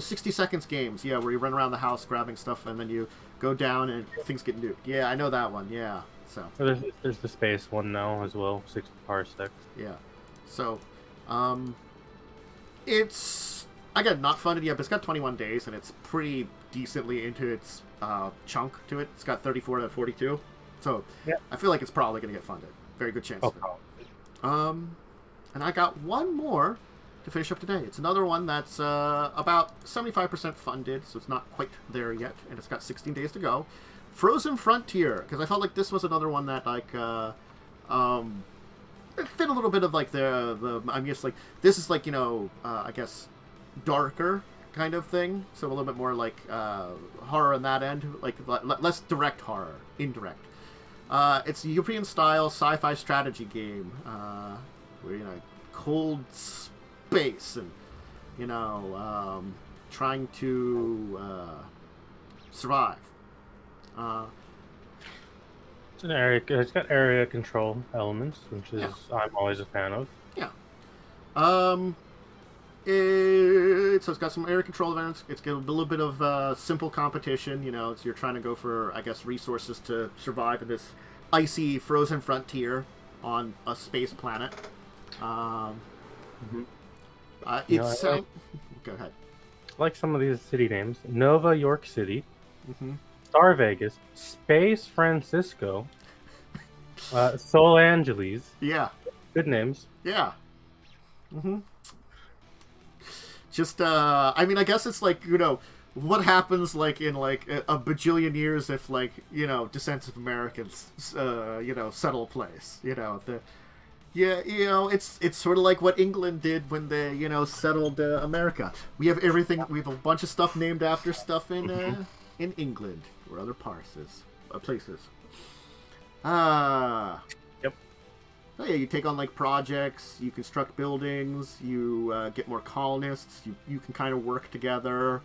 60 seconds games, where you run around the house grabbing stuff and then you go down and things get nuked. Yeah, I know that one. Yeah, so there's the space one now as well, 60 parsecs. Yeah, so it's again not funded yet, but it's got 21 days and it's pretty decently into its chunk to it. It's got 34 out of 42, so I feel like it's probably going to get funded. Very good chance. And I got one more to finish up today. It's another one that's about 75% funded, so it's not quite there yet, and it's got 16 days to go. Frozen Frontier, because I felt like this was another one that it fit a little bit of the I guess this is I guess darker kind of thing, so a little bit more horror on that end, less direct horror, indirect. It's a European style sci-fi strategy game where you're in a cold space and trying to survive. It's got area control elements, which is I'm always a fan of. Yeah. So it's got some area control events. It's got a little bit of simple competition. So you're trying to go for, I guess, resources to survive in this icy frozen frontier on a space planet. Go ahead. like some of these city names: Nova York City, Mm-hmm. Star Vegas, Space Francisco, Sol Angeles. Yeah. Good names. Yeah. Mm-hmm. Just, I mean, I guess it's like, you know, what happens, like, in, like, a bajillion years if, like, you know, descent of Americans, you know, settle a place, you know, yeah, you know, it's sort of like what England did when they, you know, settled America. We have everything, we have a bunch of stuff named after stuff in England, or other places. Yep. So yeah, you take on, like, projects, you construct buildings, you get more colonists, you can kind of work together,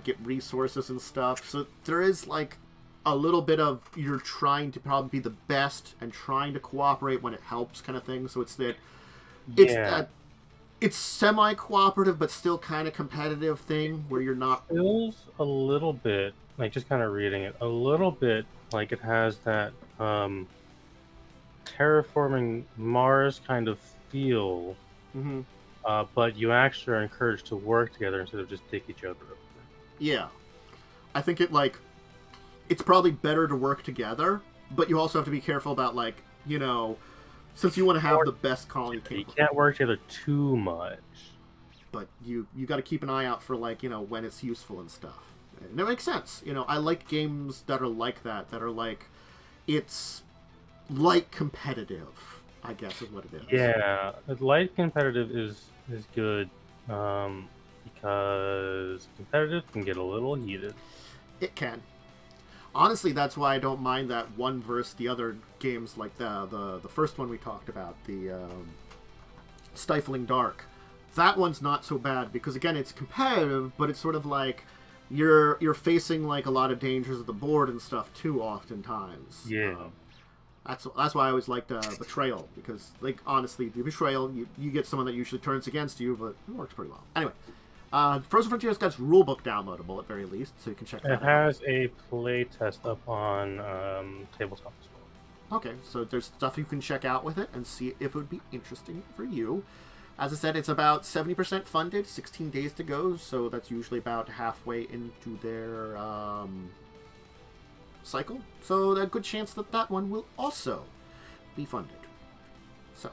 get resources and stuff. So there is, like, a little bit of you're trying to probably be the best and trying to cooperate when it helps kind of thing. So it's that it's semi-cooperative but still kind of competitive thing where you're not... It feels a little bit, like, just kind of reading it, a little bit like it has that terraforming Mars kind of feel, Mm-hmm. but you actually are encouraged to work together instead of just take each other over. Yeah. I think it's probably better to work together, but you also have to be careful about, like, you know, since you want to have the best colony You can't work together too much. But you got to keep an eye out for, like, you know, when it's useful and stuff. And it makes sense. You know, I like games that are like that are like, it's light competitive, I guess is what it is. Yeah, light competitive is good, because competitive can get a little heated. It can. Honestly, that's why I don't mind that one versus the other games, like the first one we talked about, the Stifling Dark. That one's not so bad because, again, it's competitive, but it's sort of like you're facing, like, a lot of dangers of the board and stuff too, oftentimes. Yeah. That's why I always liked Betrayal, because, like, honestly, the Betrayal, you get someone that usually turns against you, but it works pretty well. Anyway. Frozen Frontiers got its rulebook downloadable at very least, so you can check that out. It has a playtest up on Tabletop as well. Okay, so there's stuff you can check out with it and see if it would be interesting for you. As I said, it's about 70% funded, 16 days to go, so that's usually about halfway into their cycle. So there's a good chance that one will also be funded. So,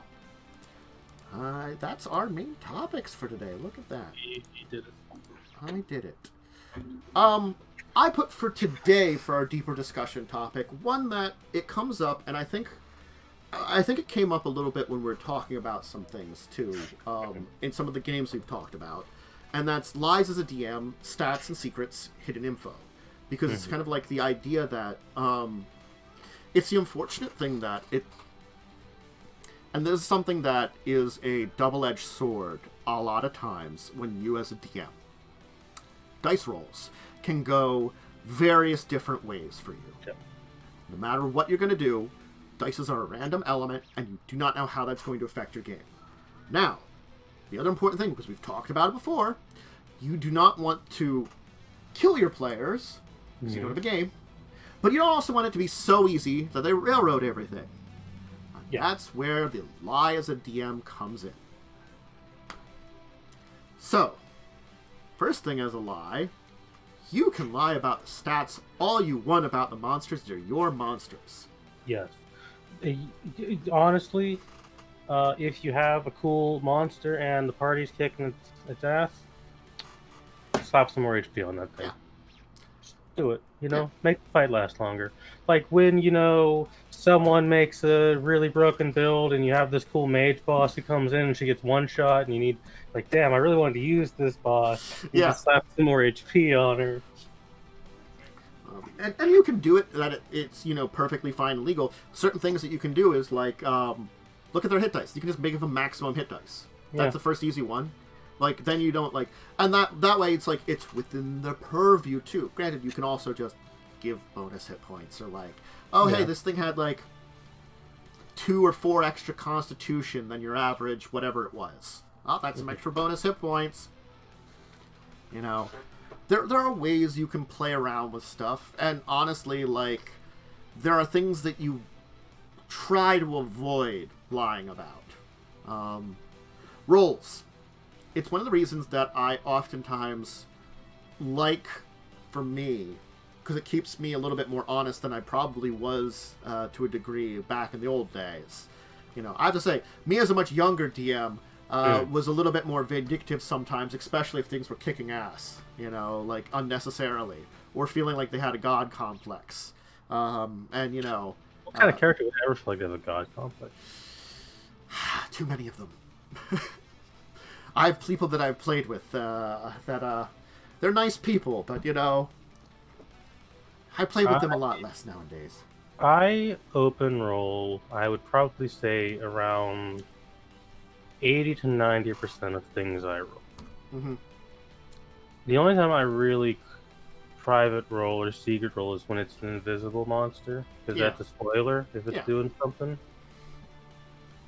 that's our main topics for today. Look at that. You did it. I did it. I put for today, for our deeper discussion topic, one that it comes up, and I think it came up a little bit when we were talking about some things too, in some of the games we've talked about, and that's lies as a DM, stats and secrets, hidden info, because it's kind of like the idea that it's the unfortunate thing that and this is something that is a double-edged sword a lot of times when you as a DM. Dice rolls can go various different ways for you. Yep. No matter what you're going to do, dices are a random element, and you do not know how that's going to affect your game. Now, the other important thing, because we've talked about it before, you do not want to kill your players, because you don't have a game, but you don't also want it to be so easy that they railroad everything. Yeah. That's where the lie as a DM comes in. So, first thing as a lie, you can lie about the stats all you want about the monsters. They're your monsters. Yes. Honestly, if you have a cool monster and the party's kicking its ass, slap some more HP on that thing. Yeah. Just do it. Make the fight last longer. Like when, someone makes a really broken build and you have this cool mage boss who comes in and she gets one shot and you need, like, damn, I really wanted to use this boss. You just slap some more HP on her. And you can do it, that it's, perfectly fine and legal. Certain things that you can do is, like, look at their hit dice. You can just make them maximum hit dice. That's the first easy one. Like, then you don't, like... And that way, it's, like, it's within the purview, too. Granted, you can also just give bonus hit points, or, like, hey, this thing had, like, 2 or 4 extra constitution than your average, whatever it was. Oh, that's some extra bonus hit points. There are ways you can play around with stuff, and honestly, like, there are things that you try to avoid lying about. Rolls. It's one of the reasons that I oftentimes like, for me, because it keeps me a little bit more honest than I probably was to a degree back in the old days. You know, I have to say, me as a much younger DM was a little bit more vindictive sometimes, especially if things were kicking ass, you know, like unnecessarily, or feeling like they had a god complex. And, you know... What kind of character would ever feel like they have a god complex? Too many of them. I have people that I've played with that they're nice people, but, you know, I play with them a lot less nowadays. I open roll, I would probably say around 80 to 90% of things I roll. Mm-hmm. The only time I really private roll or secret roll is when it's an invisible monster, because that's a spoiler if it's doing something.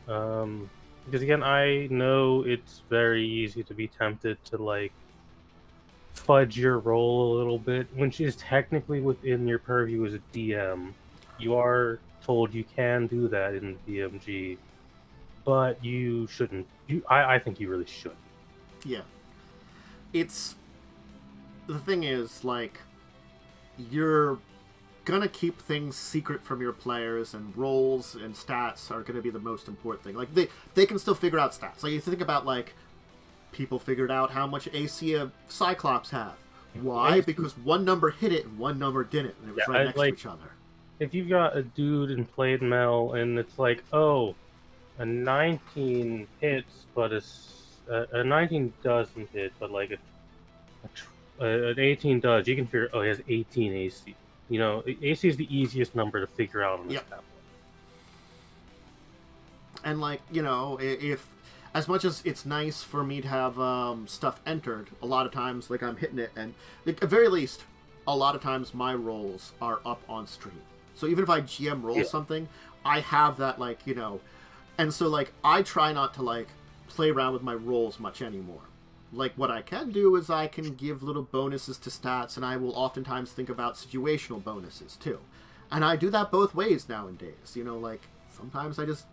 Because again, I know it's very easy to be tempted to like fudge your roll a little bit, which is technically within your purview as a DM. You are told you can do that in the DMG, but you shouldn't. I think you really shouldn't. Yeah. It's... The thing is, like, you're gonna keep things secret from your players, and rolls and stats are gonna be the most important thing. Like, they can still figure out stats. Like, you think about, like, people figured out how much AC a Cyclops have. Why? Because one number hit it and one number didn't, and it was right next to each other. If you've got a dude in Plate Mail and it's like, oh, a 19 hits, but a 19 doesn't hit, but like an 18 does, you can figure, oh, he has 18 AC. You know, AC is the easiest number to figure out on this tablet. And, like, you know, if as much as it's nice for me to have stuff entered, a lot of times, like, I'm hitting it, and at the very least, a lot of times my rolls are up on stream. So even if I GM roll something, I have that, like, you know, and so, like, I try not to, like, play around with my rolls much anymore. Like, what I can do is I can give little bonuses to stats, and I will oftentimes think about situational bonuses, too. And I do that both ways nowadays. You know, like, sometimes I just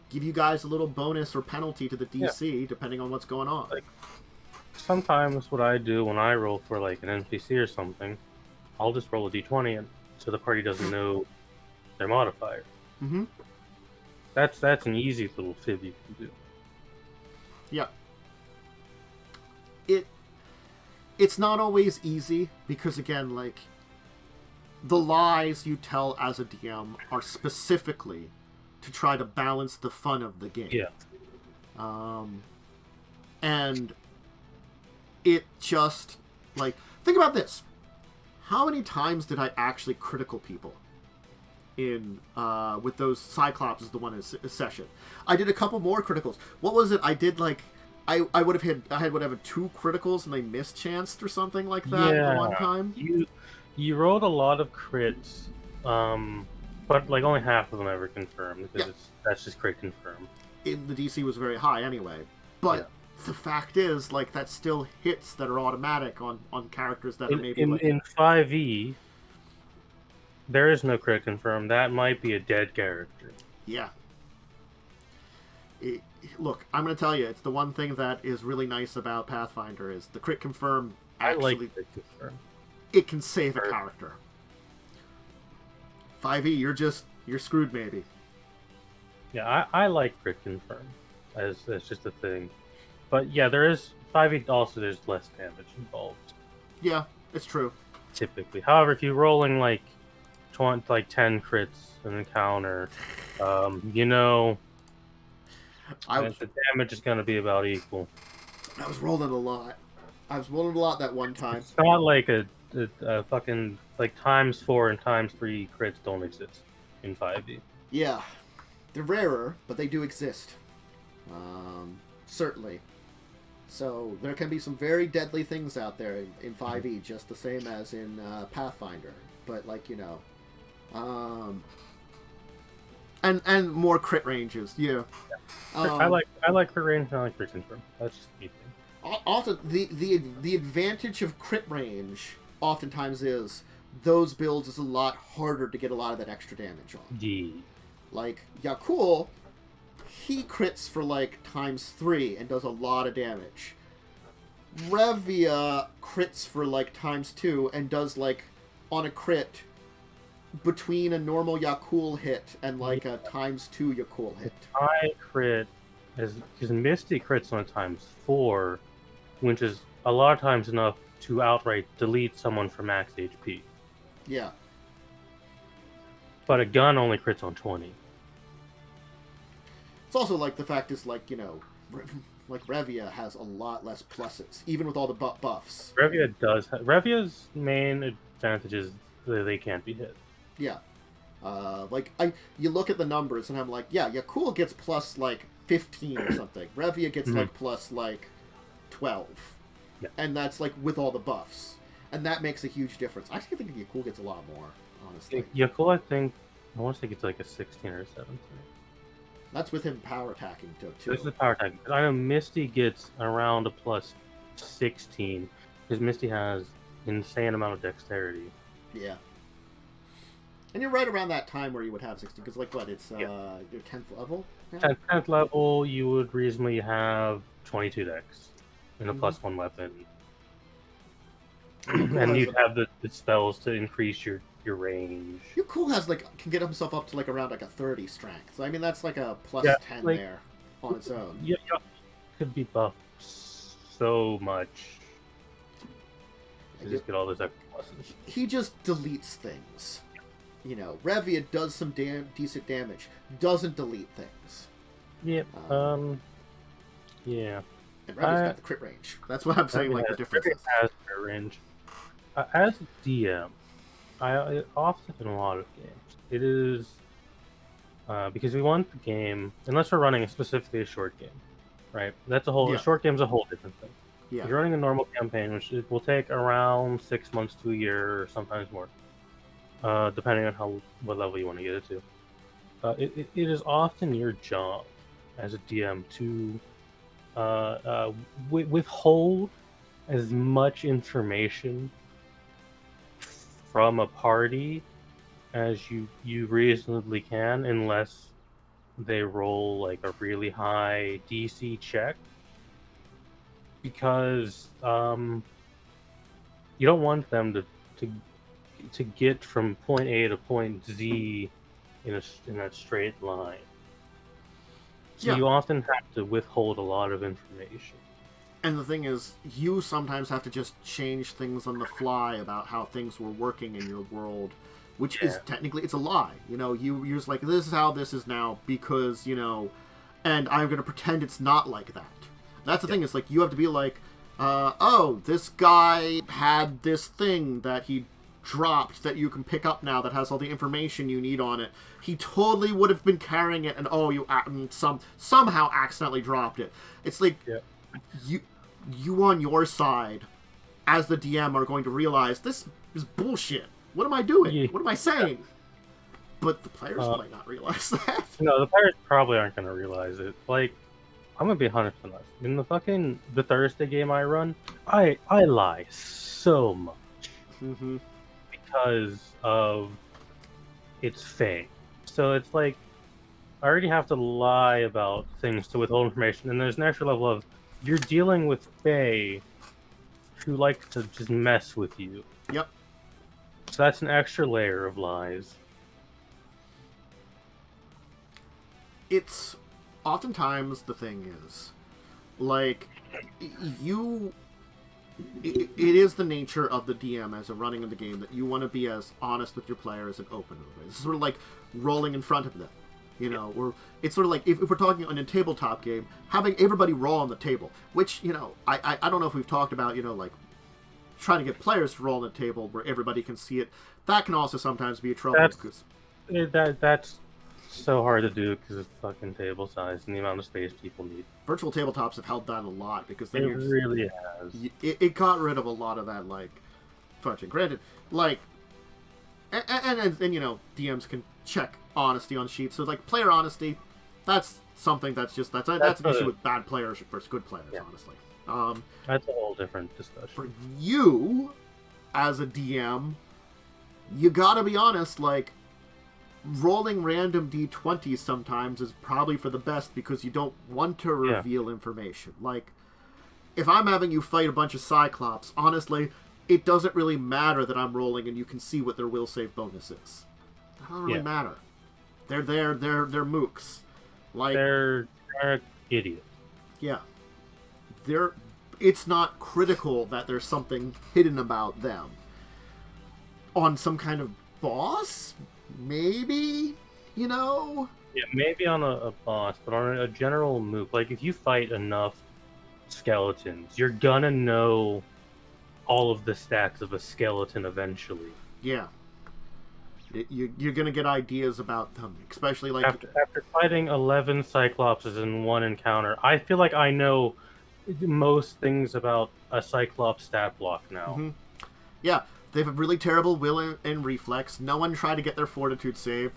give you guys a little bonus or penalty to the DC, depending on what's going on. Like, sometimes what I do when I roll for, like, an NPC or something, I'll just roll a d20 so the party doesn't know their modifier. Mm-hmm. That's an easy little fib you can do. Yeah. It's not always easy, because, again, like, the lies you tell as a DM are specifically to try to balance the fun of the game. Yeah. And it just, like, think about this. How many times did I actually critical people in with those Cyclops is the one in session? I did a couple more criticals. What was it? I did, like, I had whatever 2 criticals and they mischanced or something like that one time. You rolled a lot of crits, but like only half of them ever confirmed, because that's just crit confirmed. The DC was very high anyway, but the fact is, like, that's still hits that are automatic on characters that are maybe in 5e. There is no crit confirmed. That might be a dead character. Yeah. Look, I'm going to tell you, it's the one thing that is really nice about Pathfinder is the crit confirm actually... I like crit confirm. It can save a character. 5e, you're screwed maybe. Yeah, I like crit confirm as just a thing. But yeah, there is... 5e also, there's less damage involved. Yeah, it's true. Typically. However, if you're rolling like 10 crits in an encounter, you know... the damage is going to be about equal. I was rolling a lot. That one time. It's not like a fucking... Like, ×4 and ×3 crits don't exist in 5e. Yeah. They're rarer, but they do exist. Certainly. So, there can be some very deadly things out there in 5e, just the same as in Pathfinder. But, like, you know... And more crit ranges, yeah. I like crit range, and I like crit confirm. That's just me. Also, the advantage of crit range oftentimes is those builds is a lot harder to get a lot of that extra damage on. Yeah. Like, Yakul, he crits for like ×3 and does a lot of damage. Revia crits for like ×2 and does like on a crit between a normal Yakul hit and like a ×2 Yakul hit. I crit because Misty crits on ×4, which is a lot of times enough to outright delete someone for max HP. Yeah. But a gun only crits on 20. It's also like the fact is like, you know, like Revia has a lot less pluses, even with all the buffs. Revia's main advantage is that they can't be hit. Yeah. You look at the numbers and I'm like, yeah, Yakul gets plus like 15 or something. Revia gets like plus like 12. Yeah. And that's like with all the buffs. And that makes a huge difference. I actually think Yakul gets a lot more, honestly. Yakul, I want to say it's like a 16 or a 17. That's with him power attacking too. This is power attacking. I know Misty gets around a plus 16 because Misty has insane amount of dexterity. Yeah. And you're right around that time where you would have 16, because like what, it's your 10th level? At 10th level, you would reasonably have 22 dex and a +1 weapon. And you'd have the spells to increase your range. Yakul has can get himself up to like around like a 30 strength. So I mean that's like a plus 10 there on its own. Yeah, could be buffed so much. To just get all those extra pluses. He just deletes things. You know, Revia does some decent damage, doesn't delete things. Yep. Yeah. And Revia's got the crit range. That's what I'm saying. Like the difference has crit range. As a DM, I often in a lot of games, it is because we want the game, unless we're running specifically a short game, right? That's a short game's a whole different thing. Yeah. If you're running a normal campaign, which will take around 6 months to a year, or sometimes more, depending on what level you want to get it to. It is often your job as a DM to withhold as much information from a party as you reasonably can, unless they roll like a really high DC check, because you don't want them to get from point A to point Z in a straight line. So you often have to withhold a lot of information. And the thing is, you sometimes have to just change things on the fly about how things were working in your world, which is technically, it's a lie. You know, you're just like, this is how this is now because, you know, and I'm going to pretend it's not like that. That's the thing, it's like, you have to be like, oh, this guy had this thing that he dropped that you can pick up now that has all the information you need on it. He totally would have been carrying it, and you somehow accidentally dropped it. It's like, you on your side, as the DM, are going to realize, this is bullshit. What am I doing? Yeah. What am I saying? But the players might not realize that. No, the players probably aren't going to realize it. Like, I'm going to be 100% honest. In the Thursday game I run, I lie so much. Mm-hmm. Because of it's fake. So it's like, I already have to lie about things to withhold information, and there's an extra level of, you're dealing with Fae who like to just mess with you. Yep. So that's an extra layer of lies. It's oftentimes the thing is, like, it is the nature of the DM as a running of the game that you want to be as honest with your players and open to them. It's sort of like rolling in front of them, you know, or it's sort of like if we're talking on a tabletop game, having everybody roll on the table, which, you know, I don't know if we've talked about, you know, like trying to get players to roll on the table where everybody can see it. That can also sometimes be a trouble. That's so hard to do because of fucking table size and the amount of space people need. Virtual tabletops have held down a lot because then really has. It got rid of a lot of that, like, fudging. Granted, like, and you know, DMs can check honesty on sheets. So like player honesty, that's something that's an issue with bad players versus good players. Honestly, that's a whole different discussion. For you, as a DM, you gotta be honest. Like, rolling random d20s sometimes is probably for the best because you don't want to reveal information. Like, if I'm having you fight a bunch of Cyclops, honestly, it doesn't really matter that I'm rolling and you can see what their will save bonus is. It doesn't really matter. They're mooks. Like, they're idiot. Yeah. It's not critical that there's something hidden about them. On some kind of boss? Maybe? You know? Yeah, maybe on a boss, but on a general mook. Like, if you fight enough skeletons, you're gonna know all of the stats of a skeleton eventually. Yeah. You're gonna get ideas about them, especially like... After fighting 11 Cyclopses in one encounter, I feel like I know most things about a Cyclops stat block now. Mm-hmm. Yeah, they have a really terrible will and reflex. No one tried to get their fortitude save.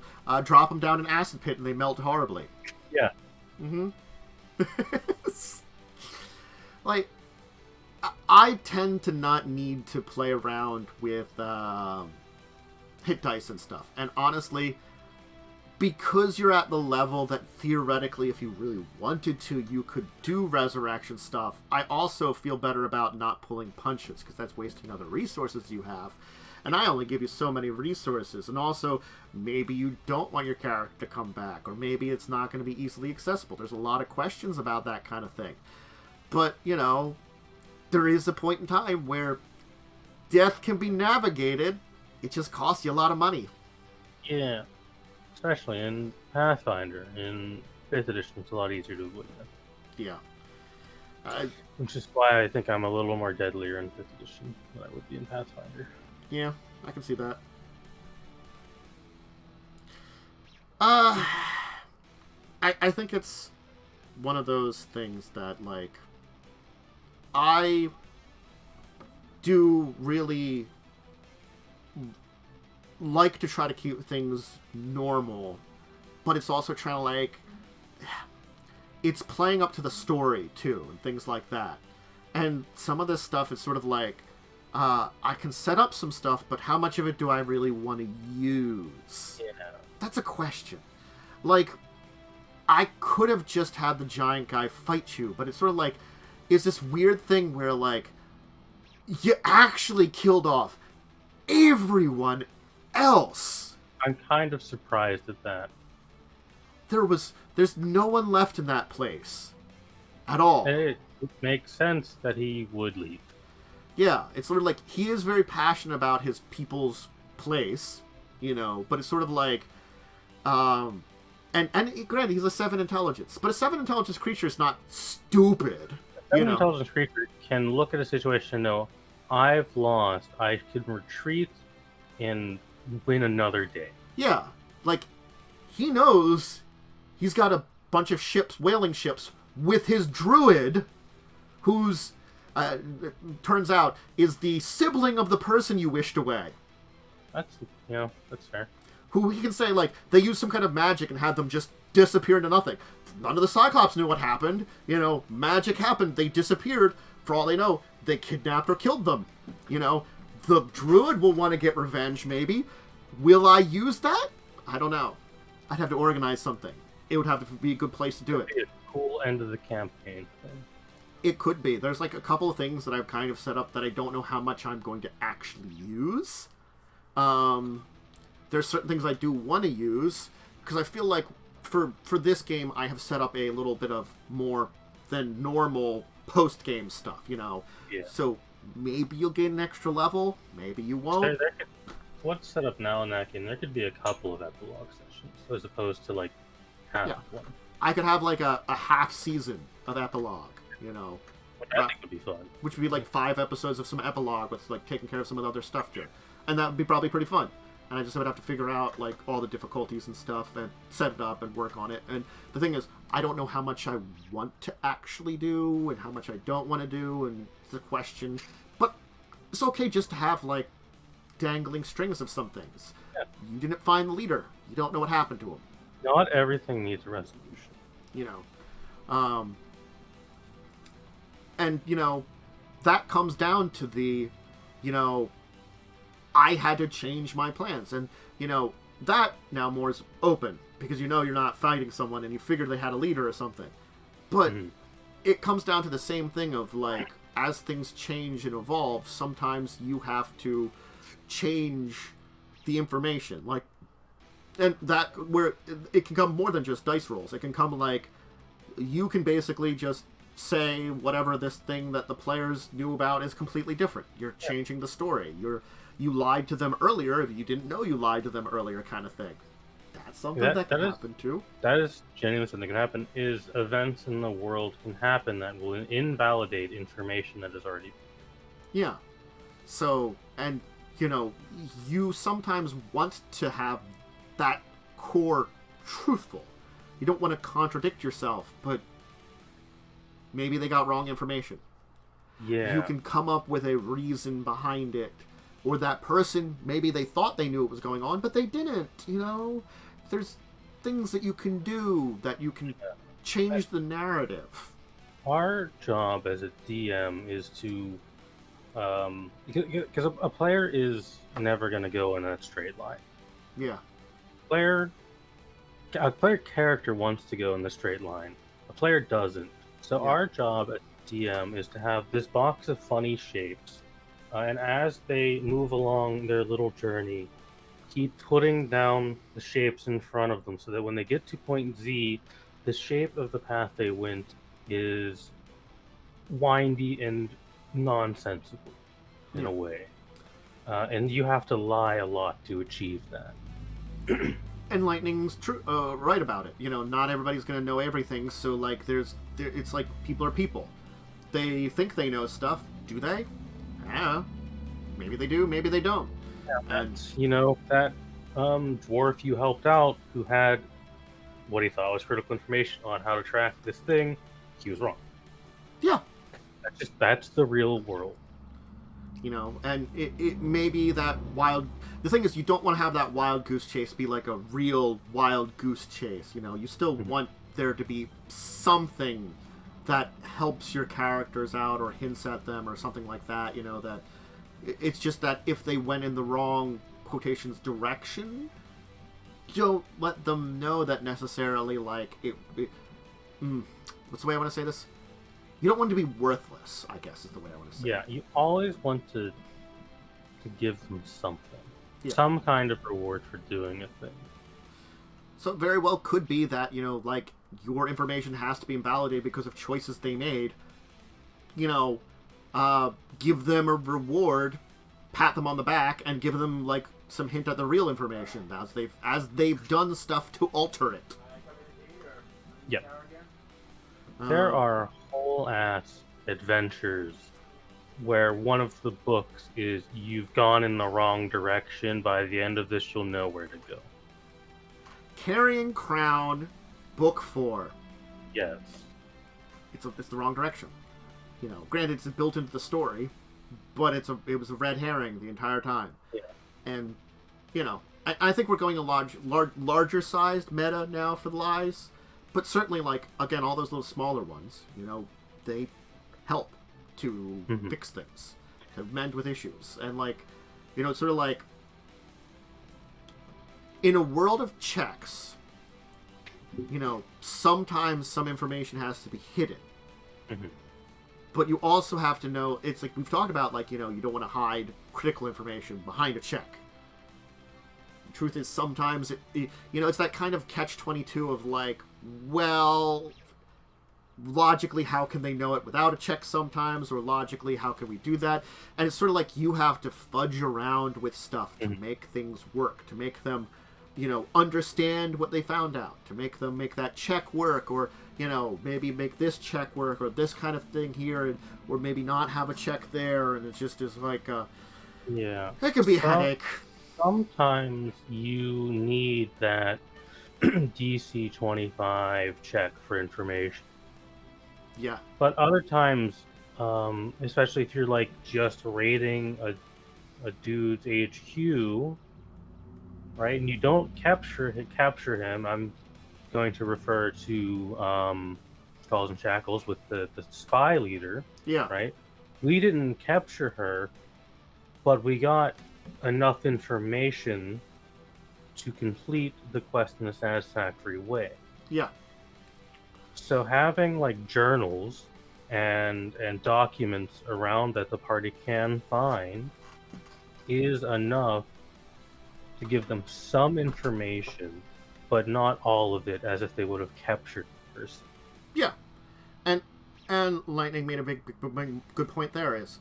Drop them down an acid pit and they melt horribly. Yeah. Mm-hmm. Like, I tend to not need to play around with hit dice and stuff. And honestly, because you're at the level that theoretically, if you really wanted to, you could do resurrection stuff, I also feel better about not pulling punches, because that's wasting other resources you have. And I only give you so many resources. And also, maybe you don't want your character to come back, or maybe it's not going to be easily accessible. There's a lot of questions about that kind of thing. But, you know, there is a point in time where death can be navigated. It just costs you a lot of money. Yeah. Especially in Pathfinder. In 5th edition, it's a lot easier to avoid that. Yeah. Which is why I think I'm a little more deadlier in 5th edition than I would be in Pathfinder. Yeah, I can see that. I think it's one of those things that, like, I do really like to try to keep things normal, but it's also trying to, like, it's playing up to the story too and things like that. And some of this stuff is sort of like, I can set up some stuff, but how much of it do I really want to use? Yeah. That's a question. Like, I could have just had the giant guy fight you, but it's sort of like, is this weird thing where, like, you actually killed off everyone else. I'm kind of surprised at that. There's no one left in that place at all. It makes sense that he would leave. Yeah, it's sort of like, he is very passionate about his people's place, you know, but it's sort of like, and granted, he's a 7 intelligence, but a 7 intelligence creature is not stupid. A 7 intelligence creature can look at a situation and know, I've lost, I can retreat and win another day. Yeah, like, he knows he's got a bunch of ships, whaling ships, with his druid, who's, turns out, is the sibling of the person you wished away. That's fair. Who he can say, like, they used some kind of magic and had them just disappear into nothing. None of the Cyclops knew what happened. You know, magic happened. They disappeared. For all they know, they kidnapped or killed them. You know, the druid will want to get revenge, maybe. Will I use that? I don't know. I'd have to organize something. It would have to be a good place to do it. It'd be a cool end of the campaign thing. It could be. There's, like, a couple of things that I've kind of set up that I don't know how much I'm going to actually use. There's certain things I do want to use, because I feel like for this game, I have set up a little bit of more than normal post-game stuff, you know? Yeah. So maybe you'll gain an extra level, maybe you won't. What's set up now in that game, there could be a couple of epilogue sessions, as opposed to, like, half one. I could have, like, a half season of epilogue, you know? Which I think would be fun. Which would be, like, 5 episodes of some epilogue with, like, taking care of some of the other stuff there. And that would be probably pretty fun. And I just would have to figure out, like, all the difficulties and stuff and set it up and work on it. And the thing is, I don't know how much I want to actually do and how much I don't want to do, and it's a question. But it's okay just to have, like, dangling strings of some things. Yeah. You didn't find the leader. You don't know what happened to him. Not everything needs a resolution. You know. And, you know, that comes down to the, you know, I had to change my plans. And, you know, that now more is open, because you know you're not fighting someone and you figured they had a leader or something. But it comes down to the same thing of, like, as things change and evolve, sometimes you have to change the information. Like, and that, where it can come more than just dice rolls. It can come, like, you can basically just say whatever this thing that the players knew about is completely different. You're changing the story. You lied to them earlier, you didn't know you lied to them earlier, kind of thing. That's something that can happen too. That is genuinely something that can happen. Is events in the world can happen that will invalidate information that is already. Yeah. So, and you sometimes want to have that core truthful. You don't want to contradict yourself, but maybe they got wrong information. Yeah. You can come up with a reason behind it. Or that person, maybe they thought they knew what was going on, but they didn't, There's things that you can do that you can change the narrative. Our job as a DM is to... because a player is never going to go in a straight line. Yeah. A player character wants to go in the straight line. A player doesn't. So our job as DM is to have this box of funny shapes. And as they move along their little journey, keep putting down the shapes in front of them so that when they get to point Z, the shape of the path they went is windy and nonsensical in a way. And you have to lie a lot to achieve that. And Lightning's right about it. Not everybody's going to know everything, so like it's like people are people. They think they know stuff. Do they? Yeah, maybe they do, maybe they don't. Yeah, and that dwarf you helped out who had what he thought was critical information on how to track this thing, he was wrong. Yeah, that's the real world. And it may be that wild. The thing is, you don't want to have that wild goose chase be like a real wild goose chase. You still want there to be something that helps your characters out or hints at them or something like that, that it's just that if they went in the wrong quotations direction, don't let them know that necessarily, like, what's the way I want to say this? You don't want to be worthless, I guess is the way I want to say it. Yeah, you always want to give them something. Yeah. Some kind of reward for doing a thing. So it very well could be that, like, your information has to be invalidated because of choices they made. Give them a reward, pat them on the back, and give them, like, some hint at the real information as they've done stuff to alter it. Yep. There are whole ass adventures where one of the books is you've gone in the wrong direction. By the end of this, you'll know where to go. Carrying Crown, Book 4. Yes. It's the wrong direction. Granted, it's built into the story, but it was a red herring the entire time. Yeah. And, I think we're going a larger sized meta now for the lies, but certainly, like, again, all those little smaller ones, they help to fix things, to mend with issues. And, like, it's sort of like, in a world of checks, sometimes some information has to be hidden. Mm-hmm. But you also have to know, it's like we've talked about, like, you don't want to hide critical information behind a check. The truth is, sometimes, it's that kind of catch-22 of, like, well, logically, how can they know it without a check sometimes? Or logically, how can we do that? And it's sort of like you have to fudge around with stuff to make things work, to make them understand what they found out, to make them make that check work, or, maybe make this check work, or this kind of thing here, or maybe not have a check there, and it just is like it could be a headache. Sometimes you need that DC 25 check for information. Yeah. But other times, especially if you're, like, just raiding a dude's HQ, right, and you don't capture him. I'm going to refer to Calls and Shackles with the spy leader. Yeah. Right? We didn't capture her, but we got enough information to complete the quest in a satisfactory way. Yeah. So having, like, journals and documents around that the party can find is enough to give them some information, but not all of it, as if they would have captured the person. Yeah, and Lightning made a big good point there. Is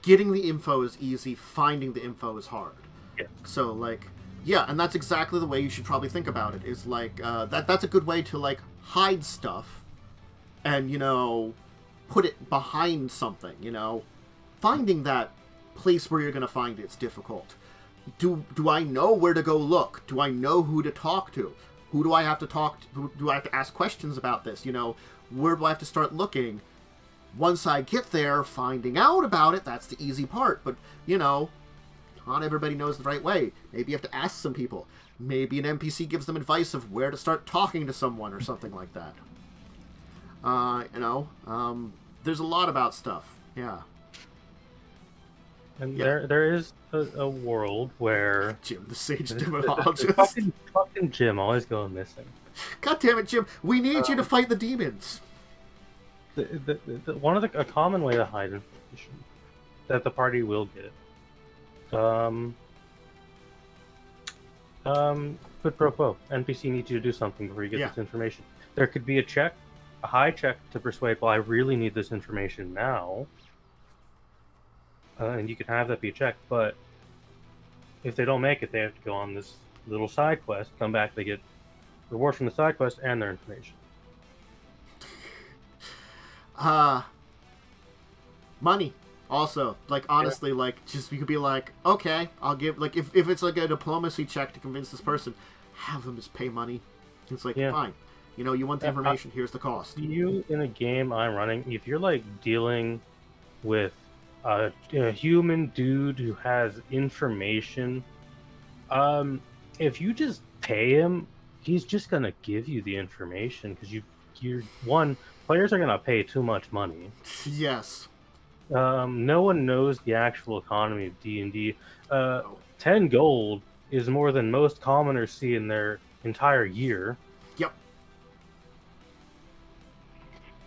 getting the info is easy, finding the info is hard. Yeah. So like, yeah, and that's exactly the way you should probably think about it. Is like that's a good way to like hide stuff, and put it behind something. Finding that place where you're going to find it's difficult. Do I know where to go look? Do I know who to talk to? Who do I have to talk to? Who do I have to ask questions about this? Where do I have to start looking? Once I get there, finding out about it, that's the easy part. But, not everybody knows the right way. Maybe you have to ask some people. Maybe an NPC gives them advice of where to start talking to someone or something like that. There's a lot about stuff. Yeah. And there is a world where... Jim, the sage demonologist. Fucking Jim, always going missing. God damn it, Jim. We need you to fight the demons. A common way to hide information that the party will get. Quid pro quo. NPC needs you to do something before you get this information. There could be a high check to persuade, well, I really need this information now. And you can have that be a check, but if they don't make it, they have to go on this little side quest, come back, they get reward from the side quest and their information. Money. Also, like, honestly, like, just, you could be like, okay, I'll give, like, if it's like a diplomacy check to convince this person, have them just pay money. It's like, fine. You want the information, here's the cost. You, in a game I'm running, if you're, like, dealing with a human dude who has information, if you just pay him, he's just gonna give you the information, because players are gonna pay too much money. Yes. No one knows the actual economy of D&D. 10 gold is more than most commoners see in their entire year. Yep.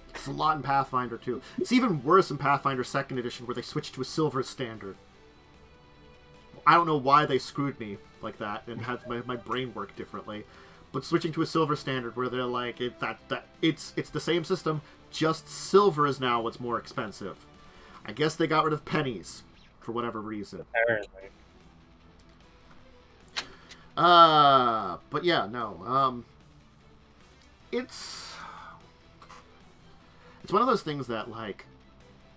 It's a lot in Pathfinder, too. It's even worse in Pathfinder 2nd Edition, where they switched to a silver standard. I don't know why they screwed me like that and had my brain work differently. But switching to a silver standard, where they're like, it's the same system, just silver is now what's more expensive. I guess they got rid of pennies, for whatever reason. Apparently. But yeah, no. It's one of those things that, like,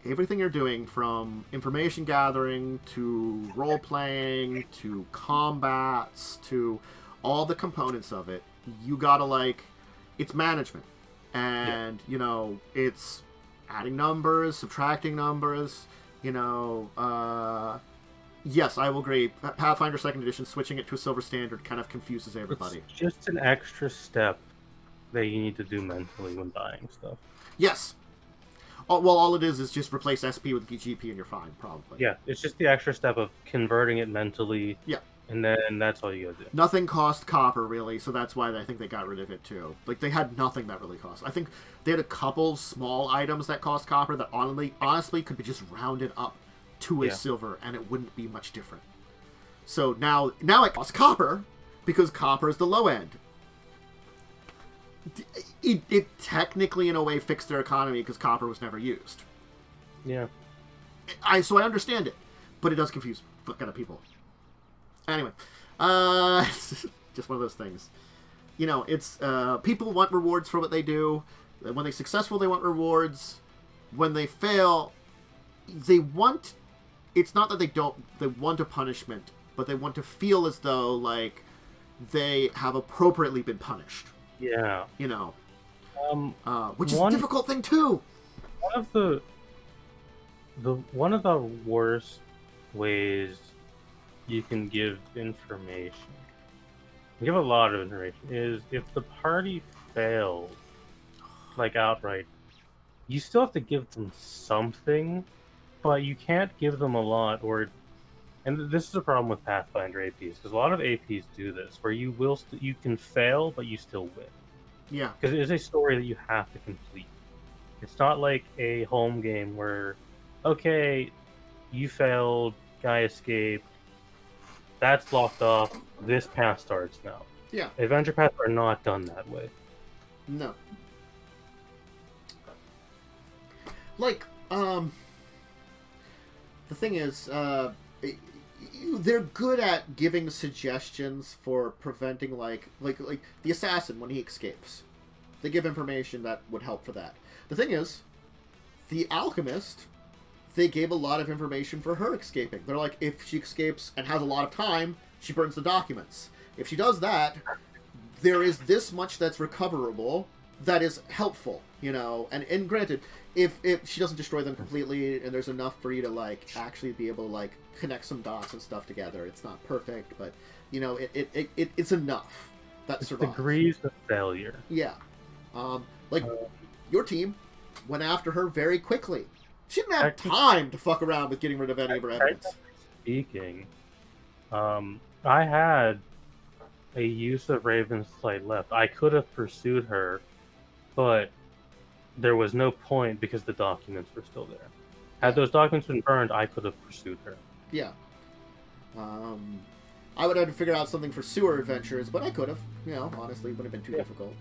everything you're doing, from information gathering to role-playing to combats to all the components of it, you gotta, like, it's management. And, it's adding numbers, subtracting numbers, yes, I will agree. Pathfinder 2nd Edition, switching it to a silver standard kind of confuses everybody. It's just an extra step that you need to do mentally when buying stuff. Yes. Well, all it is just replace SP with GP and you're fine, probably. Yeah, it's just the extra step of converting it mentally. Yeah. And then that's all you gotta do. Nothing cost copper, really, so that's why I think they got rid of it, too. Like, they had nothing that really cost. I think they had a couple small items that cost copper that honestly could be just rounded up to a silver, and it wouldn't be much different. So now it costs copper, because copper is the low end. It technically, in a way, fixed their economy, because copper was never used. Yeah. So I understand it, but it does confuse fuck out of people. Anyway, just one of those things. It's people want rewards for what they do. When they're successful, they want rewards. When they fail, they want... It's not that they want a punishment, but they want to feel as though, like, they have appropriately been punished. Yeah. Which is a difficult thing, too. One of the worst ways you can give information, give a lot of information, is if the party fails, like, outright, you still have to give them something, but you can't give them a lot, and this is a problem with Pathfinder APs, because a lot of APs do this, where you can fail, but you still win. Yeah. Because it is a story that you have to complete. It's not like a home game where, okay, you failed, guy escaped, that's locked off, this path starts now. Yeah. Adventure paths are not done that way. No. Like, the thing is, they're good at giving suggestions for preventing, like the assassin when he escapes. They give information that would help for that. The thing is, the alchemist, they gave a lot of information for her escaping. They're like, if she escapes and has a lot of time, she burns the documents. If she does that, there is this much that's recoverable that is helpful, you know. And granted, if she doesn't destroy them completely and there's enough for you to, like, actually be able to, like, connect some dots and stuff together, it's not perfect, but, you know, it's enough that survives. Degrees of failure. Yeah. Your team went after her very quickly. She didn't have time to fuck around with getting rid of any of her evidence. Speaking, I had a use of Raven's Flight left. I could have pursued her, but there was no point because the documents were still there. Had those documents been burned, I could have pursued her. Yeah. I would have to figure out something for sewer adventures, but I could have. You know, honestly, it would have been too difficult.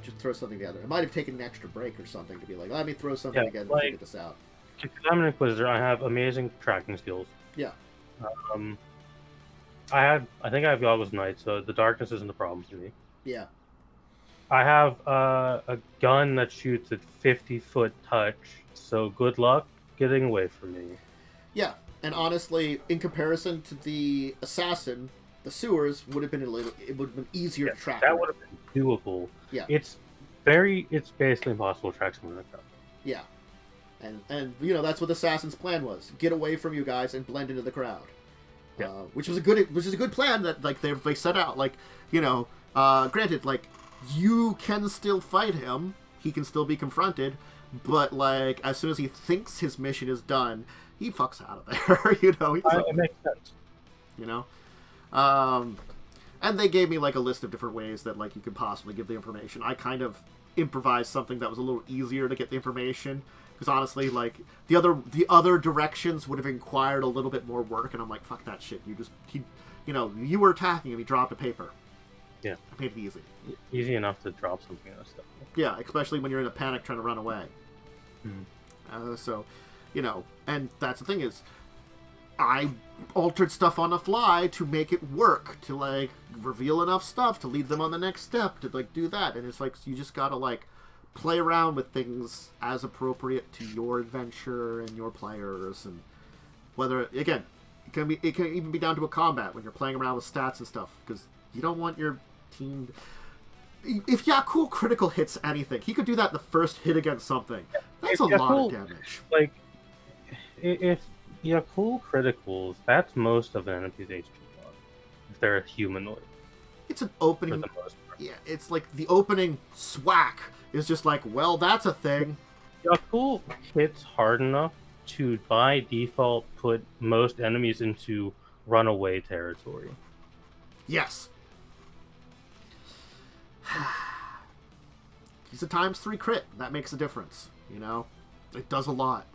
Just throw something together. I might have taken an extra break or something to be like, let me throw something together and figure this out. Because I'm an Inquisitor, I have amazing tracking skills. Yeah. I think I have Goggles Knight, so the darkness isn't a problem to me. Yeah. I have a gun that shoots at 50-foot touch, so good luck getting away from me. Yeah, and honestly, in comparison to the assassin, the sewers would have been it would have been easier to track. That would have been doable. Yeah. It's basically impossible to track someone like that. Yeah. And you know, that's what the assassin's plan was: get away from you guys and blend into the crowd. Yeah. Which is a good plan that, like, they set out. Like, you know, granted, like, you can still fight him, he can still be confronted, but, like, as soon as he thinks his mission is done, he fucks out of there. You know, it makes sense. You know, and they gave me, like, a list of different ways that, like, you could possibly give the information. I kind of improvised something that was a little easier to get the information. Because honestly, like, the other directions would have required a little bit more work, and I'm like, fuck that shit. You were attacking him, he dropped a paper. Yeah. I made it easy. Easy enough to drop something and stuff. Yeah, especially when you're in a panic trying to run away. So, you know, and that's the thing is, I altered stuff on the fly to make it work, to, like, reveal enough stuff to lead them on the next step, to, like, do that. And it's like, you just gotta, like, play around with things as appropriate to your adventure and your players, and whether, again, it can even be down to a combat when you're playing around with stats and stuff, because you don't want your team. If Yakul critical hits anything, he could do that in the first hit against something. That's a lot of damage. Like, if Yakul criticals, that's most of an enemy's HP bar. If they're a humanoid, it's an opening. For the most part. Yeah, it's like the opening swack is just like, well, that's a thing. Yakul hits hard enough to, by default, put most enemies into runaway territory. Yes. He's a ×3 crit. That makes a difference. You know, it does a lot.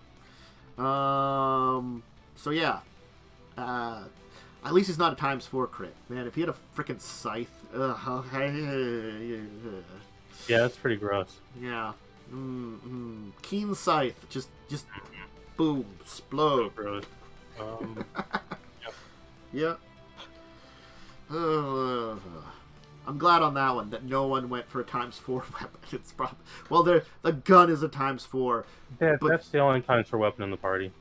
So yeah. At least he's not a ×4 crit. Man, if he had a freaking scythe. Yeah, that's pretty gross. Yeah. Keen scythe. Just boom. Explode. Gross. Yeah. I'm glad on that one that no one went for a ×4 weapon. It's probably, well, the gun is a ×4. Yeah, but that's the only ×4 weapon in the party.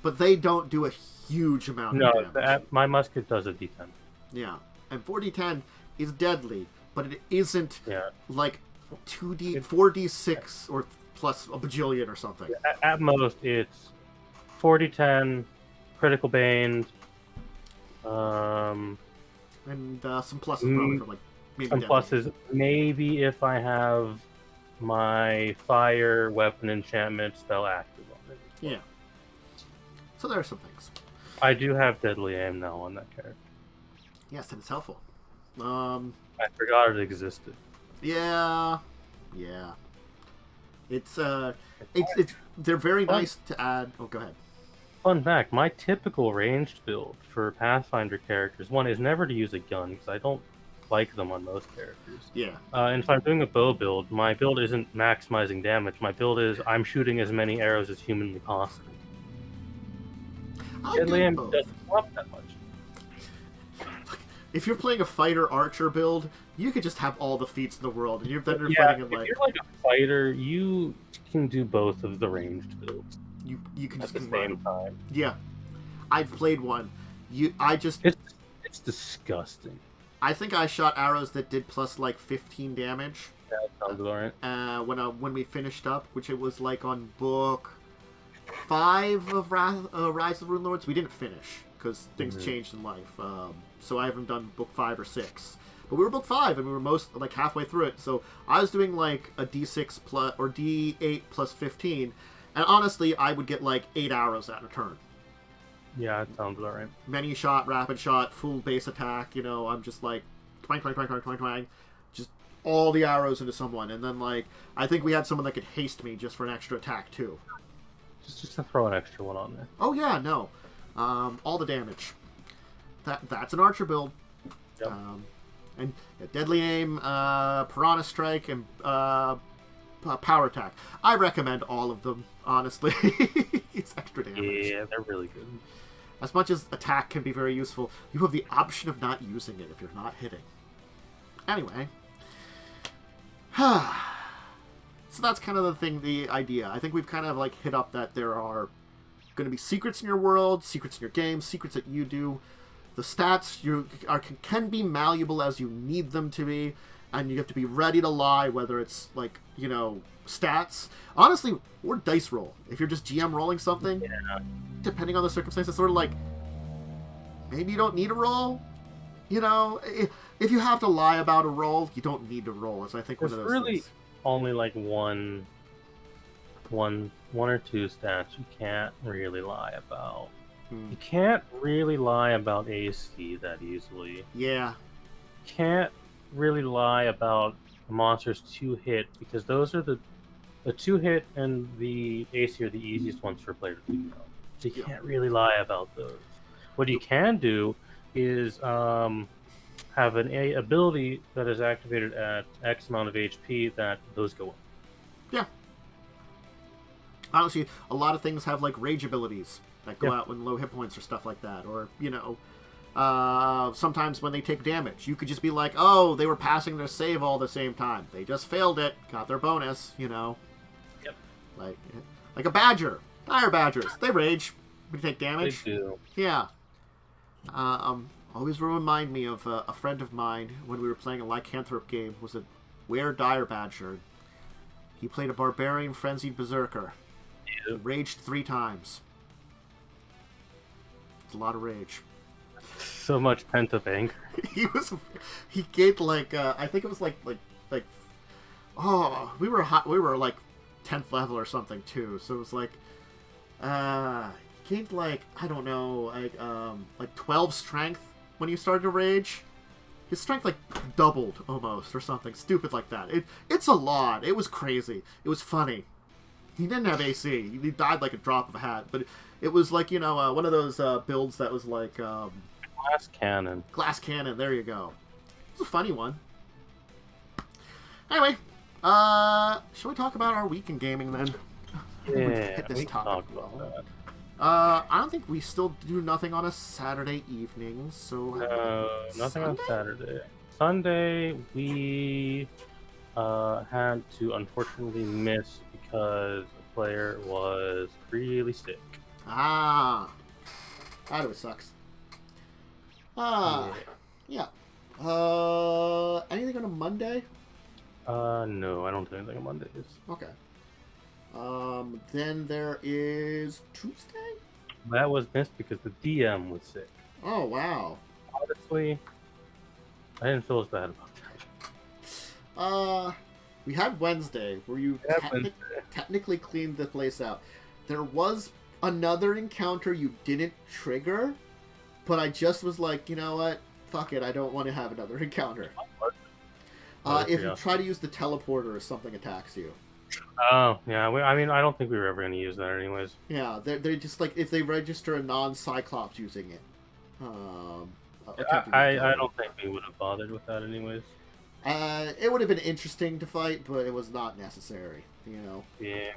But they don't do a huge amount of damage. My musket does a D10. Yeah, and 4d10 is deadly, but it isn't like 4d6 or plus a bajillion or something. At most, it's 4d10, critical bane, and some pluses probably for, like, maybe some pluses. Maybe if I have my fire weapon enchantment spell active on it. Yeah. So there are some things. I do have deadly aim now on that character. Yes, and it's helpful. I forgot it existed. Yeah. It's they're very nice to add. Oh, go ahead. Fun fact: my typical ranged build for Pathfinder characters, one is never to use a gun because I don't like them on most characters. Yeah. And if I'm doing a bow build, my build isn't maximizing damage. My build is I'm shooting as many arrows as humanly possible. Deadly aim doesn't up that much. If you're playing a fighter archer build, you could just have all the feats in the world, and you're fighting in if you're like a fighter, you can do both of the ranged builds. You can at just the same time. Yeah, I've played one. It's disgusting. I think I shot arrows that did plus like 15 damage. Yeah, that sounds alright. When we finished up, which it was like on book 5 of Rise of the Rune Lords, we didn't finish because things changed in life. So I haven't done book 5 or 6. But we were book 5 and we were most like halfway through it. So I was doing like a D6 plus or D8 plus 15, and honestly, I would get like 8 arrows at a turn. Yeah, that sounds alright. Many shot, rapid shot, full base attack. You know, I'm just like twang, twang, twang, twang, twang, twang, just all the arrows into someone, and then like I think we had someone that could haste me just for an extra attack too. Just to throw an extra one on there. Oh yeah, no, all the damage. That's an archer build. Yep. And deadly aim, piranha strike, and power attack. I recommend all of them, honestly. It's extra damage. Yeah, they're really good. As much as attack can be very useful, you have the option of not using it if you're not hitting. Anyway. So that's kind of the idea. I think we've kind of like hit up that there are going to be secrets in your world, secrets in your game, secrets that you do. The stats can be malleable as you need them to be, and you have to be ready to lie, whether it's like, you know, stats. Honestly, or dice roll. If you're just GM rolling something, depending on the circumstances, sort of like, maybe you don't need a roll. You know, if you have to lie about a roll, you don't need to roll. It's, I think, one of those really things. Only like one or two stats you can't really lie about. You can't really lie about AC that easily. Yeah. You can't really lie about a monster's 2-hit, because those are the 2-hit and the AC are the easiest ones for a player to figure out. So you can't really lie about those. What you can do is have an ability that is activated at X amount of HP that those go up. Yeah. Honestly, a lot of things have like rage abilities that go out when low hit points or stuff like that. Or, you know, sometimes when they take damage, you could just be like, oh, they were passing their save all the same time. They just failed it, got their bonus, you know. Yep. Like a badger. Dire badgers. They rage. We take damage. They do. Yeah. Always remind me of a friend of mine when we were playing a lycanthrope game. Was a Were Dire Badger. He played a barbarian frenzied berserker. Yeah. Raged 3 times. It's a lot of rage. So much pent up anger. He gained like I think it was like oh, we were like 10th level or something too. So it was like gained like, I don't know, like 12 strength when you started to rage. His strength like doubled almost or something stupid like that. It's a lot. It was crazy. It was funny. He didn't have AC. He died like a drop of a hat. But it was like, you know, one of those builds that was like Glass cannon. Glass cannon. There you go. It's a funny one. Anyway, shall we talk about our week in gaming then? Yeah, hit this we topic. talk about that. I don't think we still do nothing on a Saturday evening, so... nothing Sunday? on Saturday. Sunday, we had to unfortunately miss because a player was really sick. Ah. That always sucks. Yeah. Anything on a Monday? No, I don't do anything on Mondays. Okay. Then there is Tuesday? That was missed because the DM was sick. Oh, wow. Honestly, I didn't feel as bad about that. We had Wednesday, where you technically cleaned the place out. There was another encounter you didn't trigger, but I just was like, you know what? Fuck it, I don't want to have another encounter. If you try to use the teleporter or something attacks you. Oh, yeah. I mean, I don't think we were ever going to use that anyways. Yeah, they're just like, if they register a non-Cyclops using it. I don't think we would have bothered with that anyways. It would have been interesting to fight, but it was not necessary, Yeah.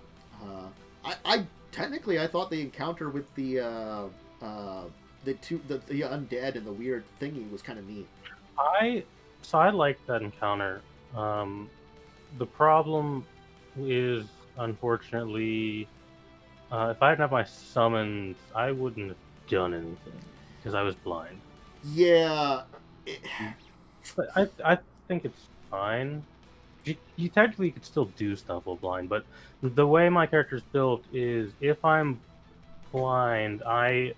I technically, I thought the encounter with the undead and the weird thingy was kind of neat. I liked that encounter. The problem is, unfortunately, if I didn't have my summons, I wouldn't have done anything because I was blind. Yeah. But I think it's fine. You technically could still do stuff while blind, but the way my character's built is if I'm blind, I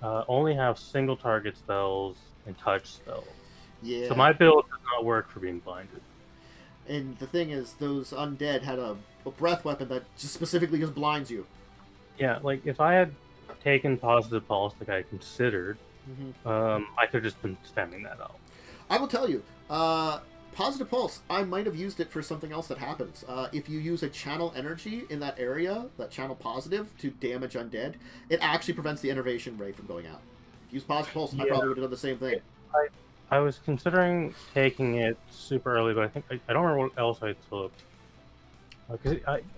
only have single target spells and touch spells. Yeah. So my build does not work for being blinded. And the thing is, those undead had a breath weapon that just specifically just blinds you. Yeah, like if I had taken positive pulse like I considered, I could have just been spamming that out. I will tell you, positive pulse, I might have used it for something else that happens. If you use a channel energy in that area, that channel positive, to damage undead, it actually prevents the enervation ray from going out. If you use positive pulse, I probably would have done the same thing. I was considering taking it super early, but I think I don't remember what else I took. Because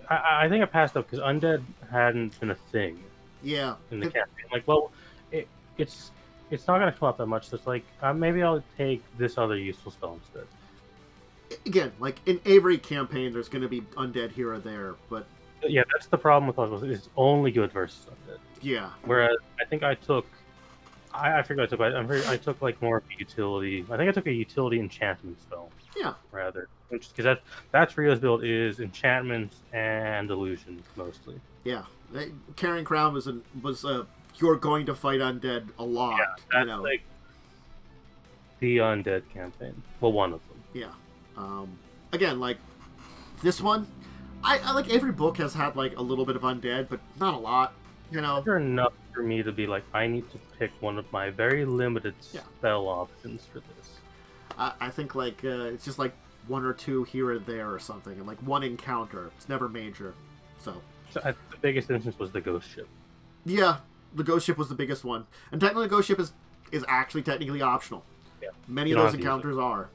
I think I passed up because undead hadn't been a thing. Yeah. In the campaign, like, well, it's not going to come up that much. So it's like maybe I'll take this other useful spell instead. Again, like in every campaign, there's going to be undead here or there, but yeah, that's the problem with puzzles. It's only good versus undead. Yeah. Whereas I think I took. I forgot what I took. I took like more of a utility. I think I took a utility enchantment spell. Yeah. Rather, because that's Rio's build is enchantments and illusions mostly. Yeah, Carrying Crown was you're going to fight undead a lot. Yeah, that's like the undead campaign. Well, one of them. Yeah. Again, like this one, I like every book has had like a little bit of undead, but not a lot. There's enough for me to be like, I need to pick one of my very limited spell options for this. I think like it's just like one or two here or there or something, and like one encounter. It's never major. So the biggest instance was the ghost ship. Yeah, the ghost ship was the biggest one, and technically the ghost ship is actually technically optional. Yeah, many of those encounters are.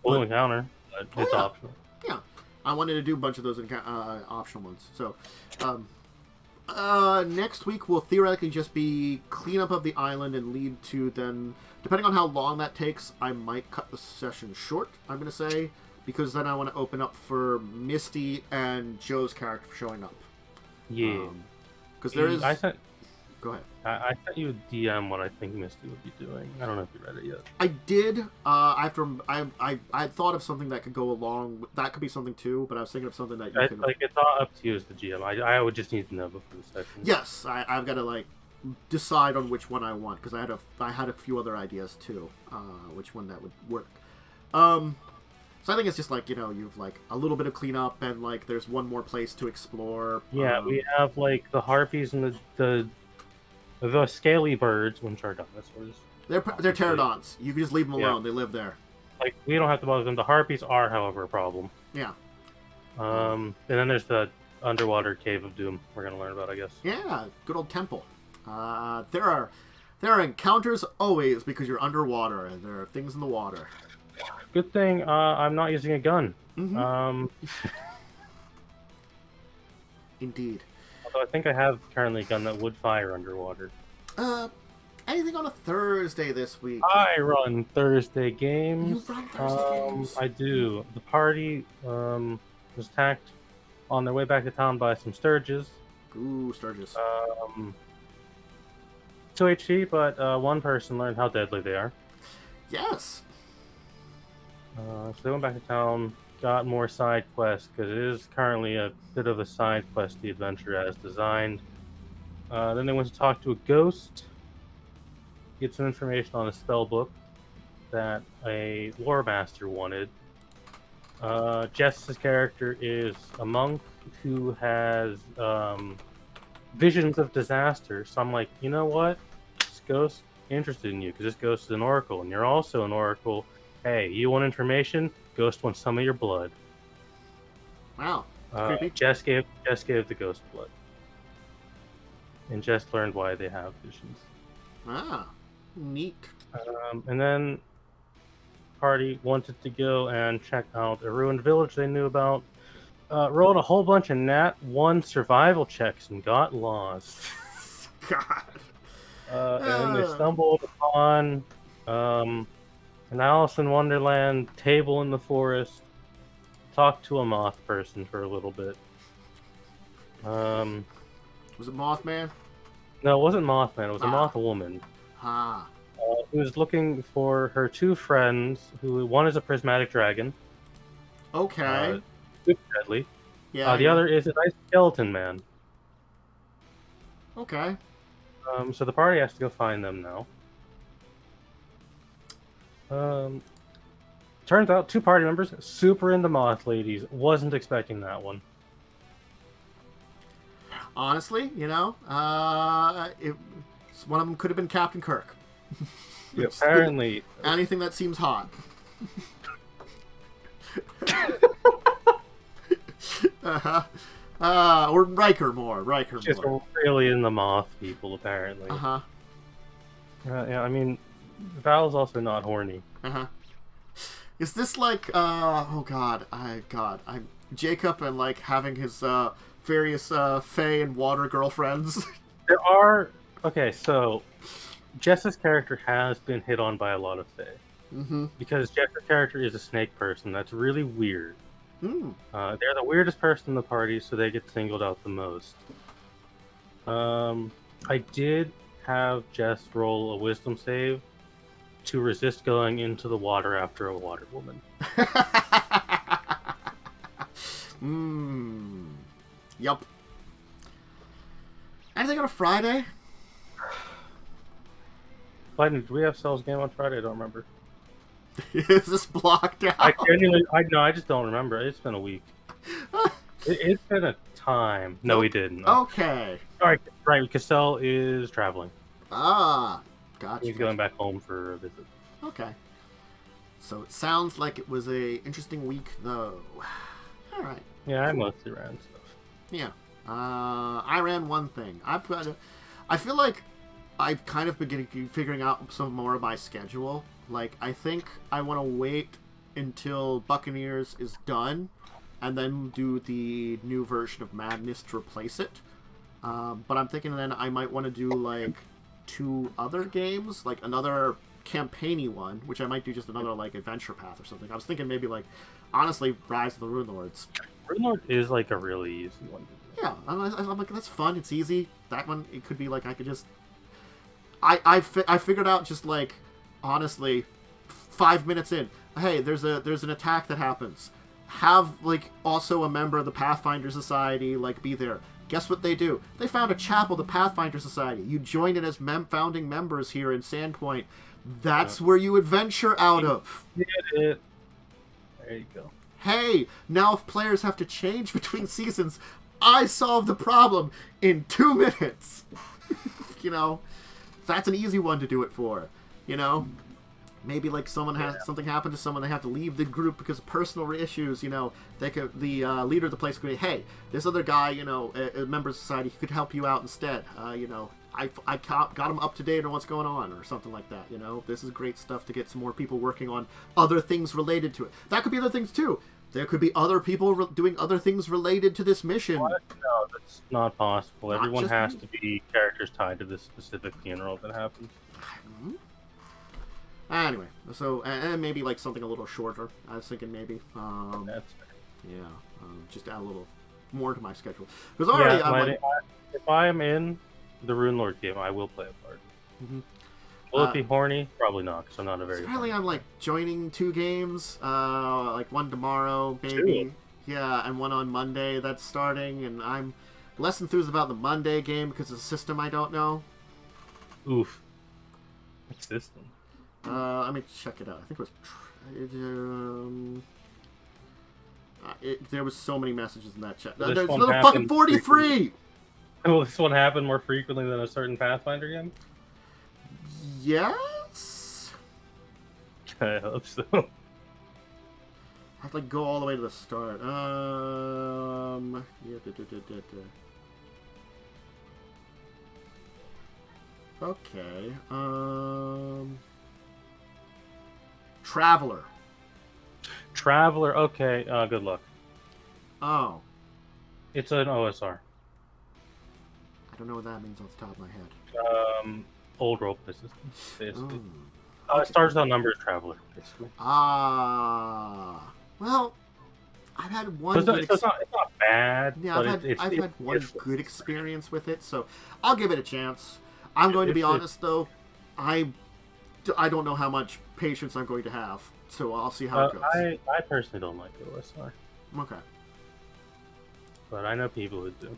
Full encounter, but it's optional. Yeah, I wanted to do a bunch of those optional ones. So, next week will theoretically just be cleanup of the island and lead to then, depending on how long that takes, I might cut the session short, I'm going to say, because then I want to open up for Misty and Joe's character showing up. Yeah. Because there is... Go ahead. I sent you a DM what I think Misty would be doing. I don't know if you read it yet. I did. I thought of something that could go along. That could be something too, but I was thinking of something that you could... Like, it's all up to you as the GM. I would just need to know before the session. Yes, I've got to like decide on which one I want, because I had a few other ideas too. Which one that would work. So I think it's just like, you've like a little bit of cleanup and like there's one more place to explore. Yeah, we have like the harpies and the scaly birds, which are dinosaurs. They're pterodons. You can just leave them alone. They live there. Like, we don't have to bother them. The harpies are, however, a problem. Yeah. And then there's the underwater cave of doom we're gonna learn about, I guess. Yeah, good old temple. There are encounters always because you're underwater and there are things in the water. Good thing I'm not using a gun. Mm-hmm. Indeed. Although I think I have currently a gun that would fire underwater. Anything on a Thursday this week? I run Thursday games. You run Thursday games? I do. The party was attacked on their way back to town by some Sturges. Ooh, Sturges. 2 HP, but one person learned how deadly they are. Yes. So they went back to town, got more side quests, because it is currently a bit of a side questy adventure as designed. Then they went to talk to a ghost, get some information on a spell book that a lore master wanted. Jess's character is a monk who has visions of disaster, so I'm like, you know what? This ghost interested in you, because this ghost is an oracle, and you're also an oracle. Hey, you want information? Ghost wants some of your blood. Wow. Creepy. Jess gave the ghost blood, and Jess learned why they have visions. Ah, neat. And then party wanted to go and check out a ruined village they knew about. Rolled a whole bunch of Nat 1 survival checks and got lost. God. And they stumbled upon an Alice in Wonderland table in the forest. Talked to a moth person for a little bit. Was it Mothman? No, it wasn't Mothman. It was a moth woman. Who was looking for her two friends. One is a prismatic dragon. Okay. Super deadly. Yeah. The other is a nice skeleton man. Okay. So the party has to go find them now. Turns out 2 party members super into moth ladies. Wasn't expecting that one. Honestly, one of them could have been Captain Kirk. Apparently, anything that seems hot. Or Riker more. Just really in the moth people, apparently. Yeah, I mean, Val's also not horny. Is this like, I'm Jacob and like having his various fae and water girlfriends? There are... Okay, so Jess's character has been hit on by a lot of fae. Because Jess's character is a snake person. That's really weird. They're the weirdest person in the party, so they get singled out the most. I did have Jess roll a wisdom save to resist going into the water after a water woman. Yup. Anything on a Friday? Did we have Cell's game on Friday? I don't remember. Is this blocked out? I just don't remember. It's been a week. It's been a time. No, we didn't. Okay. Alright, right, because Cell is traveling. Gotcha. He's going back home for a visit. Okay. So it sounds like it was a interesting week, though. Alright. Yeah, I mostly ran stuff. Yeah. I ran one thing. I feel like I've kind of been figuring out some more of my schedule. Like, I think I want to wait until Buccaneers is done and then do the new version of Madness to replace it. But I'm thinking then I might want to do, like, 2 other games, like another campaign-y one, which I might do just another, like, adventure path or something. I was thinking maybe, like, honestly, Rise of the Rune Lords. Rune Lord is, like, a really easy one. Yeah, I'm like, that's fun, it's easy. That one, it could be, like, I could just... I figured out just, like, honestly, 5 minutes in, hey, there's an attack that happens. Have, like, also a member of the Pathfinder Society, like, be there. Guess what they do? They found a chapel, the Pathfinder Society. You join it as founding members here in Sandpoint. That's where you adventure out of. There you go. Hey, now if players have to change between seasons, I solved the problem in 2 minutes. That's an easy one to do it for. Maybe like someone has something happen to someone, they have to leave the group because of personal issues. They could the leader of the place could be, hey, this other guy, a member of society, he could help you out instead. I got him up to date on what's going on or something like that. This is great stuff to get some more people working on other things related to it. That could be other things too. There could be other people doing other things related to this mission. What? No, that's not possible. Everyone has to be characters tied to this specific funeral that happens. Anyway, so and maybe like something a little shorter. I was thinking maybe. That's fair. Yeah, just add a little more to my schedule because already if I am in the Rune Lord game, I will play a part. Will it be horny? Probably not, because I'm not a very... Apparently I'm, like, joining 2 games, like one tomorrow, maybe. 2? Yeah, and one on Monday that's starting, and I'm less enthused about the Monday game because it's a system I don't know. Oof. What system? Let me check it out. I think it was... there was so many messages in that chat. There's another fucking 43! Will this one happen more frequently than a certain Pathfinder game? Yes? I hope so. I have to like go all the way to the start. Yeah, Okay. Traveler. Traveler. Okay. Good luck. Oh. It's an OSR. I don't know what that means off the top of my head. Old roleplay system, basically. Oh. Stars without numbers, Traveler, basically. Ah. Well, I've had one. It's not bad. Yeah, I've had one good experience with it, so I'll give it a chance. I'm going to be honest, though. I don't know how much patience I'm going to have, so I'll see how it goes. I personally don't like OSR. Okay. But I know people who do.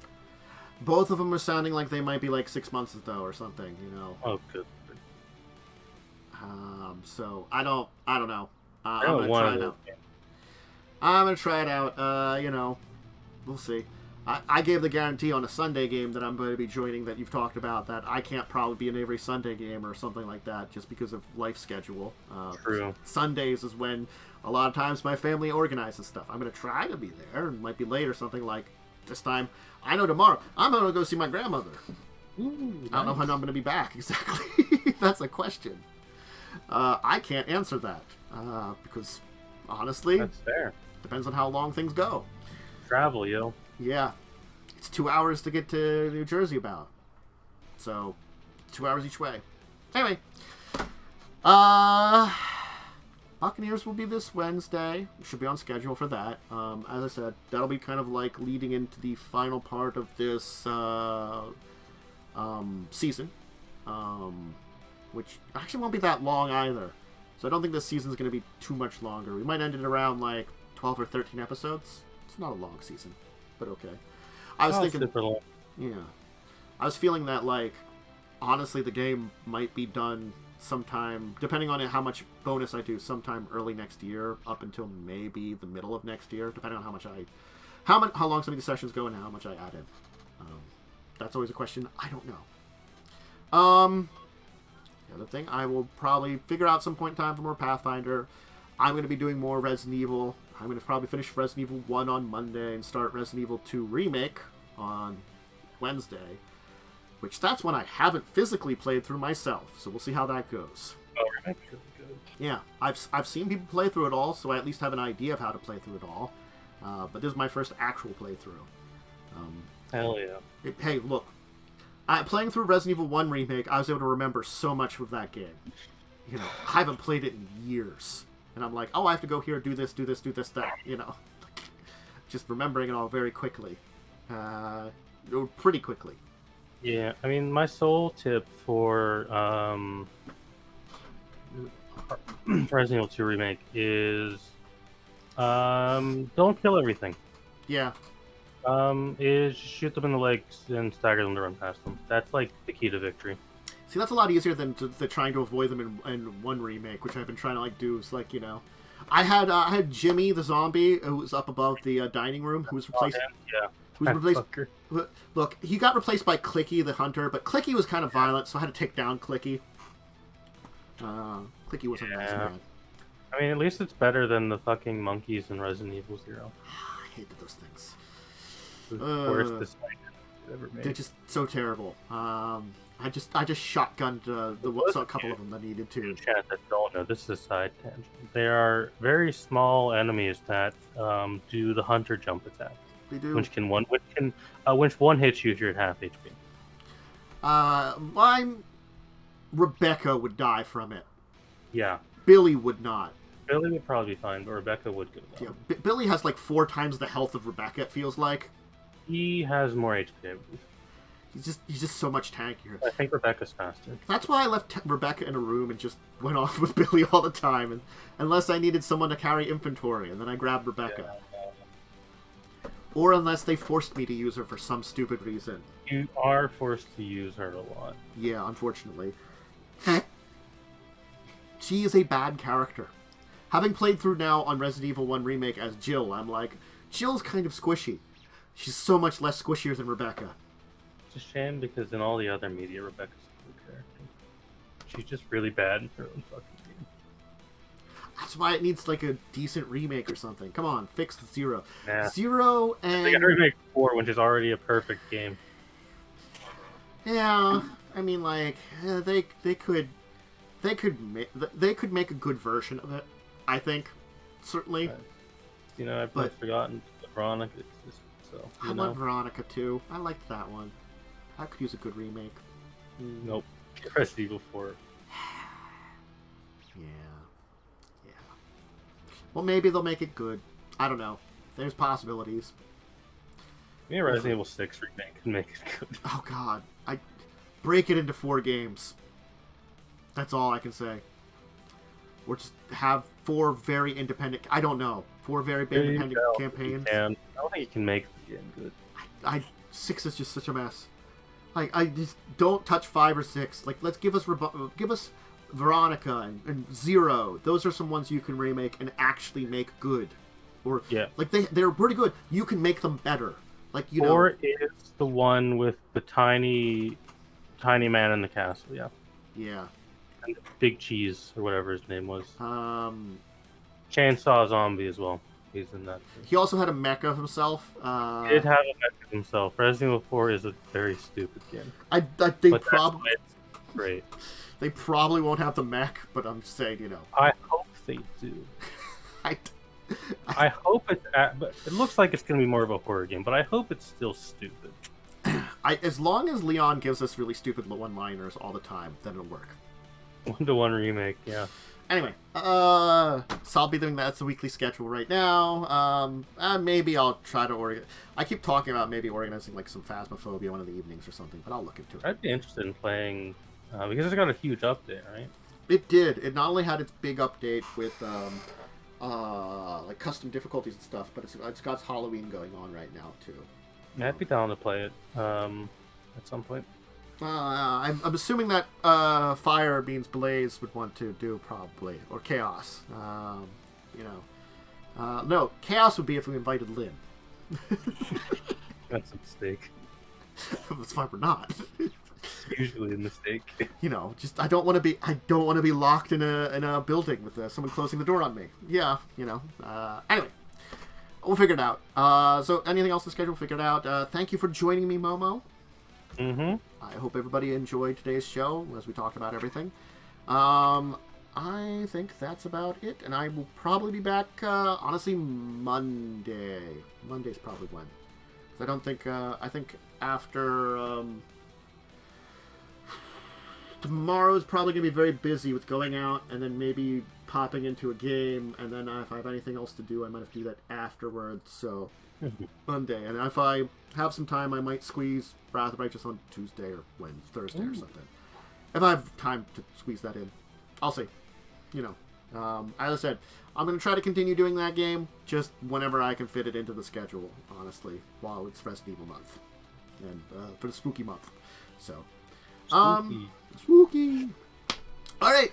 Both of them are sounding like they might be like 6 months though, or something, you know. Oh, good. So I don't know. I'm gonna try it out. You know, we'll see. I gave the guarantee on a Sunday game that I'm going to be joining that you've talked about that I can't probably be in every Sunday game or something like that just because of life schedule. True. Sundays is when a lot of times my family organizes stuff. I'm going to try to be there. It might be late or something like this time. I know tomorrow I'm going to go see my grandmother. Ooh, I don't know when I'm going to be back exactly. That's a question. I can't answer that because honestly, that's fair. Depends on how long things go. Travel, yo. Yeah. It's 2 hours to get to New Jersey about. So, 2 hours each way. Anyway. Buccaneers will be this Wednesday. Should be on schedule for that. As I said, that'll be kind of like leading into the final part of this season. Which actually won't be that long either. So I don't think this season's going to be too much longer. We might end it around like 12 or 13 episodes. It's not a long season, but okay. I was thinking, super long. Yeah, I was feeling that like, honestly, the game might be done sometime, depending on how much bonus I do, sometime early next year, up until maybe the middle of next year, depending on how long some of these sessions go and how much I add in. That's always a question. I don't know. The other thing, I will probably figure out some point in time for more Pathfinder. I'm going to be doing more Resident Evil. I'm going to probably finish Resident Evil 1 on Monday and start Resident Evil 2 Remake on Wednesday. Which, that's one I haven't physically played through myself, so we'll see how that goes. Oh, Remake's really good. Yeah, I've seen people play through it all, so I at least have an idea of how to play through it all. But this is my first actual playthrough. Hell yeah. Hey, look. Playing through Resident Evil 1 Remake, I was able to remember so much of that game. You know, I haven't played it in years. And I'm like, oh, I have to go here, do this, that, you know. Just remembering it all very quickly. Pretty quickly. Yeah, I mean, my sole tip for Resident Evil 2 Remake is don't kill everything. Yeah. Is shoot them in the legs and stagger them to run past them. That's like the key to victory. See, that's a lot easier than trying to avoid them in one remake, which I've been trying to like do. Is like, you know, I had Jimmy the zombie who was up above the dining room, who was replaced. Yeah. Who was replaced? Look, he got replaced by Clicky the hunter, but Clicky was kind of violent, so I had to take down Clicky. Clicky wasn't nice, man. I mean, at least it's better than the fucking monkeys in Resident Evil 0. I hated those things. Worst design ever made. They're just so terrible. I just shotgunned a couple of them that needed to. Chat that don't know, this is a side tangent. There are very small enemies that do the hunter jump attack. They do. Which one hits you if you're at half HP. Rebecca would die from it. Yeah. Billy would not. Billy would probably be fine, but Rebecca would go down. Yeah, Billy has like 4 times the health of Rebecca, it feels like. He has more HP, I believe. He's just so much tankier. I think Rebecca's faster. That's why I left Rebecca in a room and just went off with Billy all the time, and unless I needed someone to carry inventory, and then I grabbed Rebecca. Yeah. Or unless they forced me to use her for some stupid reason. You are forced to use her a lot. Yeah, unfortunately. She is a bad character. Having played through now on Resident Evil 1 Remake as Jill, I'm like, Jill's kind of squishy. She's so much less squishier than Rebecca. It's a shame because in all the other media, Rebecca's a good character. She's just really bad in her own fucking game. That's why it needs like a decent remake or something. Come on, fix Zero. Yeah. Zero and... They got to remake 4, which is already a perfect game. Yeah, I mean, like, they could make a good version of it, I think, certainly. You know, I've forgotten Veronica. I love Veronica too. I liked that one. I could use a good remake. Nope. Resident Evil 4. Yeah. Well, maybe they'll make it good. I don't know. There's possibilities. Maybe Resident Evil 6 remake can make it good. Oh God, I break it into 4 games. That's all I can say. Or just have 4 very independent. I don't know. 4 very independent campaigns. I don't think you can make the game good. 6 is just such a mess. Like, I just don't touch 5 or 6. Like, let's give us Veronica and Zero. Those are some ones you can remake and actually make good. Or like they're pretty good. You can make them better. Like, you 4 is the one with the tiny man in the castle. Yeah. Yeah. And Big Cheese or whatever his name was. Chainsaw Zombie as well. He's in that. He also had a mech of himself. He did have a mech of himself. Resident Evil 4 is a very stupid game. I think probably great. They probably won't have the mech, but I'm saying, I hope they do. I hope it's. But it looks like it's going to be more of a horror game, but I hope it's still stupid. As long as Leon gives us really stupid one-liners all the time, then it'll work. 1-to-1 remake, yeah. Anyway, so I'll be doing that. That's the weekly schedule right now. Maybe I'll try to I keep talking about maybe organizing like some Phasmophobia one of the evenings or something, but I'll look into it. I'd be interested in playing because it's got a huge update, right? It did. It not only had its big update with like custom difficulties and stuff, but it's got Halloween going on right now too. Yeah, I'd be down to play it at some point. I'm assuming that Fire Beans Blaze would want to do probably, or Chaos. No, Chaos would be if we invited Lynn. That's a mistake. That's why we're not. It's usually a mistake. Just I don't want to be locked in a building with someone closing the door on me. Yeah, Anyway, we'll figure it out. So anything else to schedule? We'll figure it out. Thank you for joining me, Momo. Mm-hmm. I hope everybody enjoyed today's show as we talked about everything. I think that's about it, and I will probably be back, honestly, Monday. Monday's probably when. 'Cause I don't think, I think after, tomorrow's probably going to be very busy with going out and then maybe popping into a game, and then if I have anything else to do, I might have to do that afterwards, so Monday. And if I have some time, I might squeeze Wrath of Righteous on Tuesday or Thursday or something. If I have time to squeeze that in. I'll see. As I said, I'm going to try to continue doing that game just whenever I can fit it into the schedule, honestly, while it's Resident Evil month. And for the spooky month. So, spooky. All right.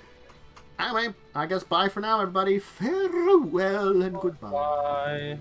Anyway, I guess bye for now, everybody. Farewell and goodbye. Bye.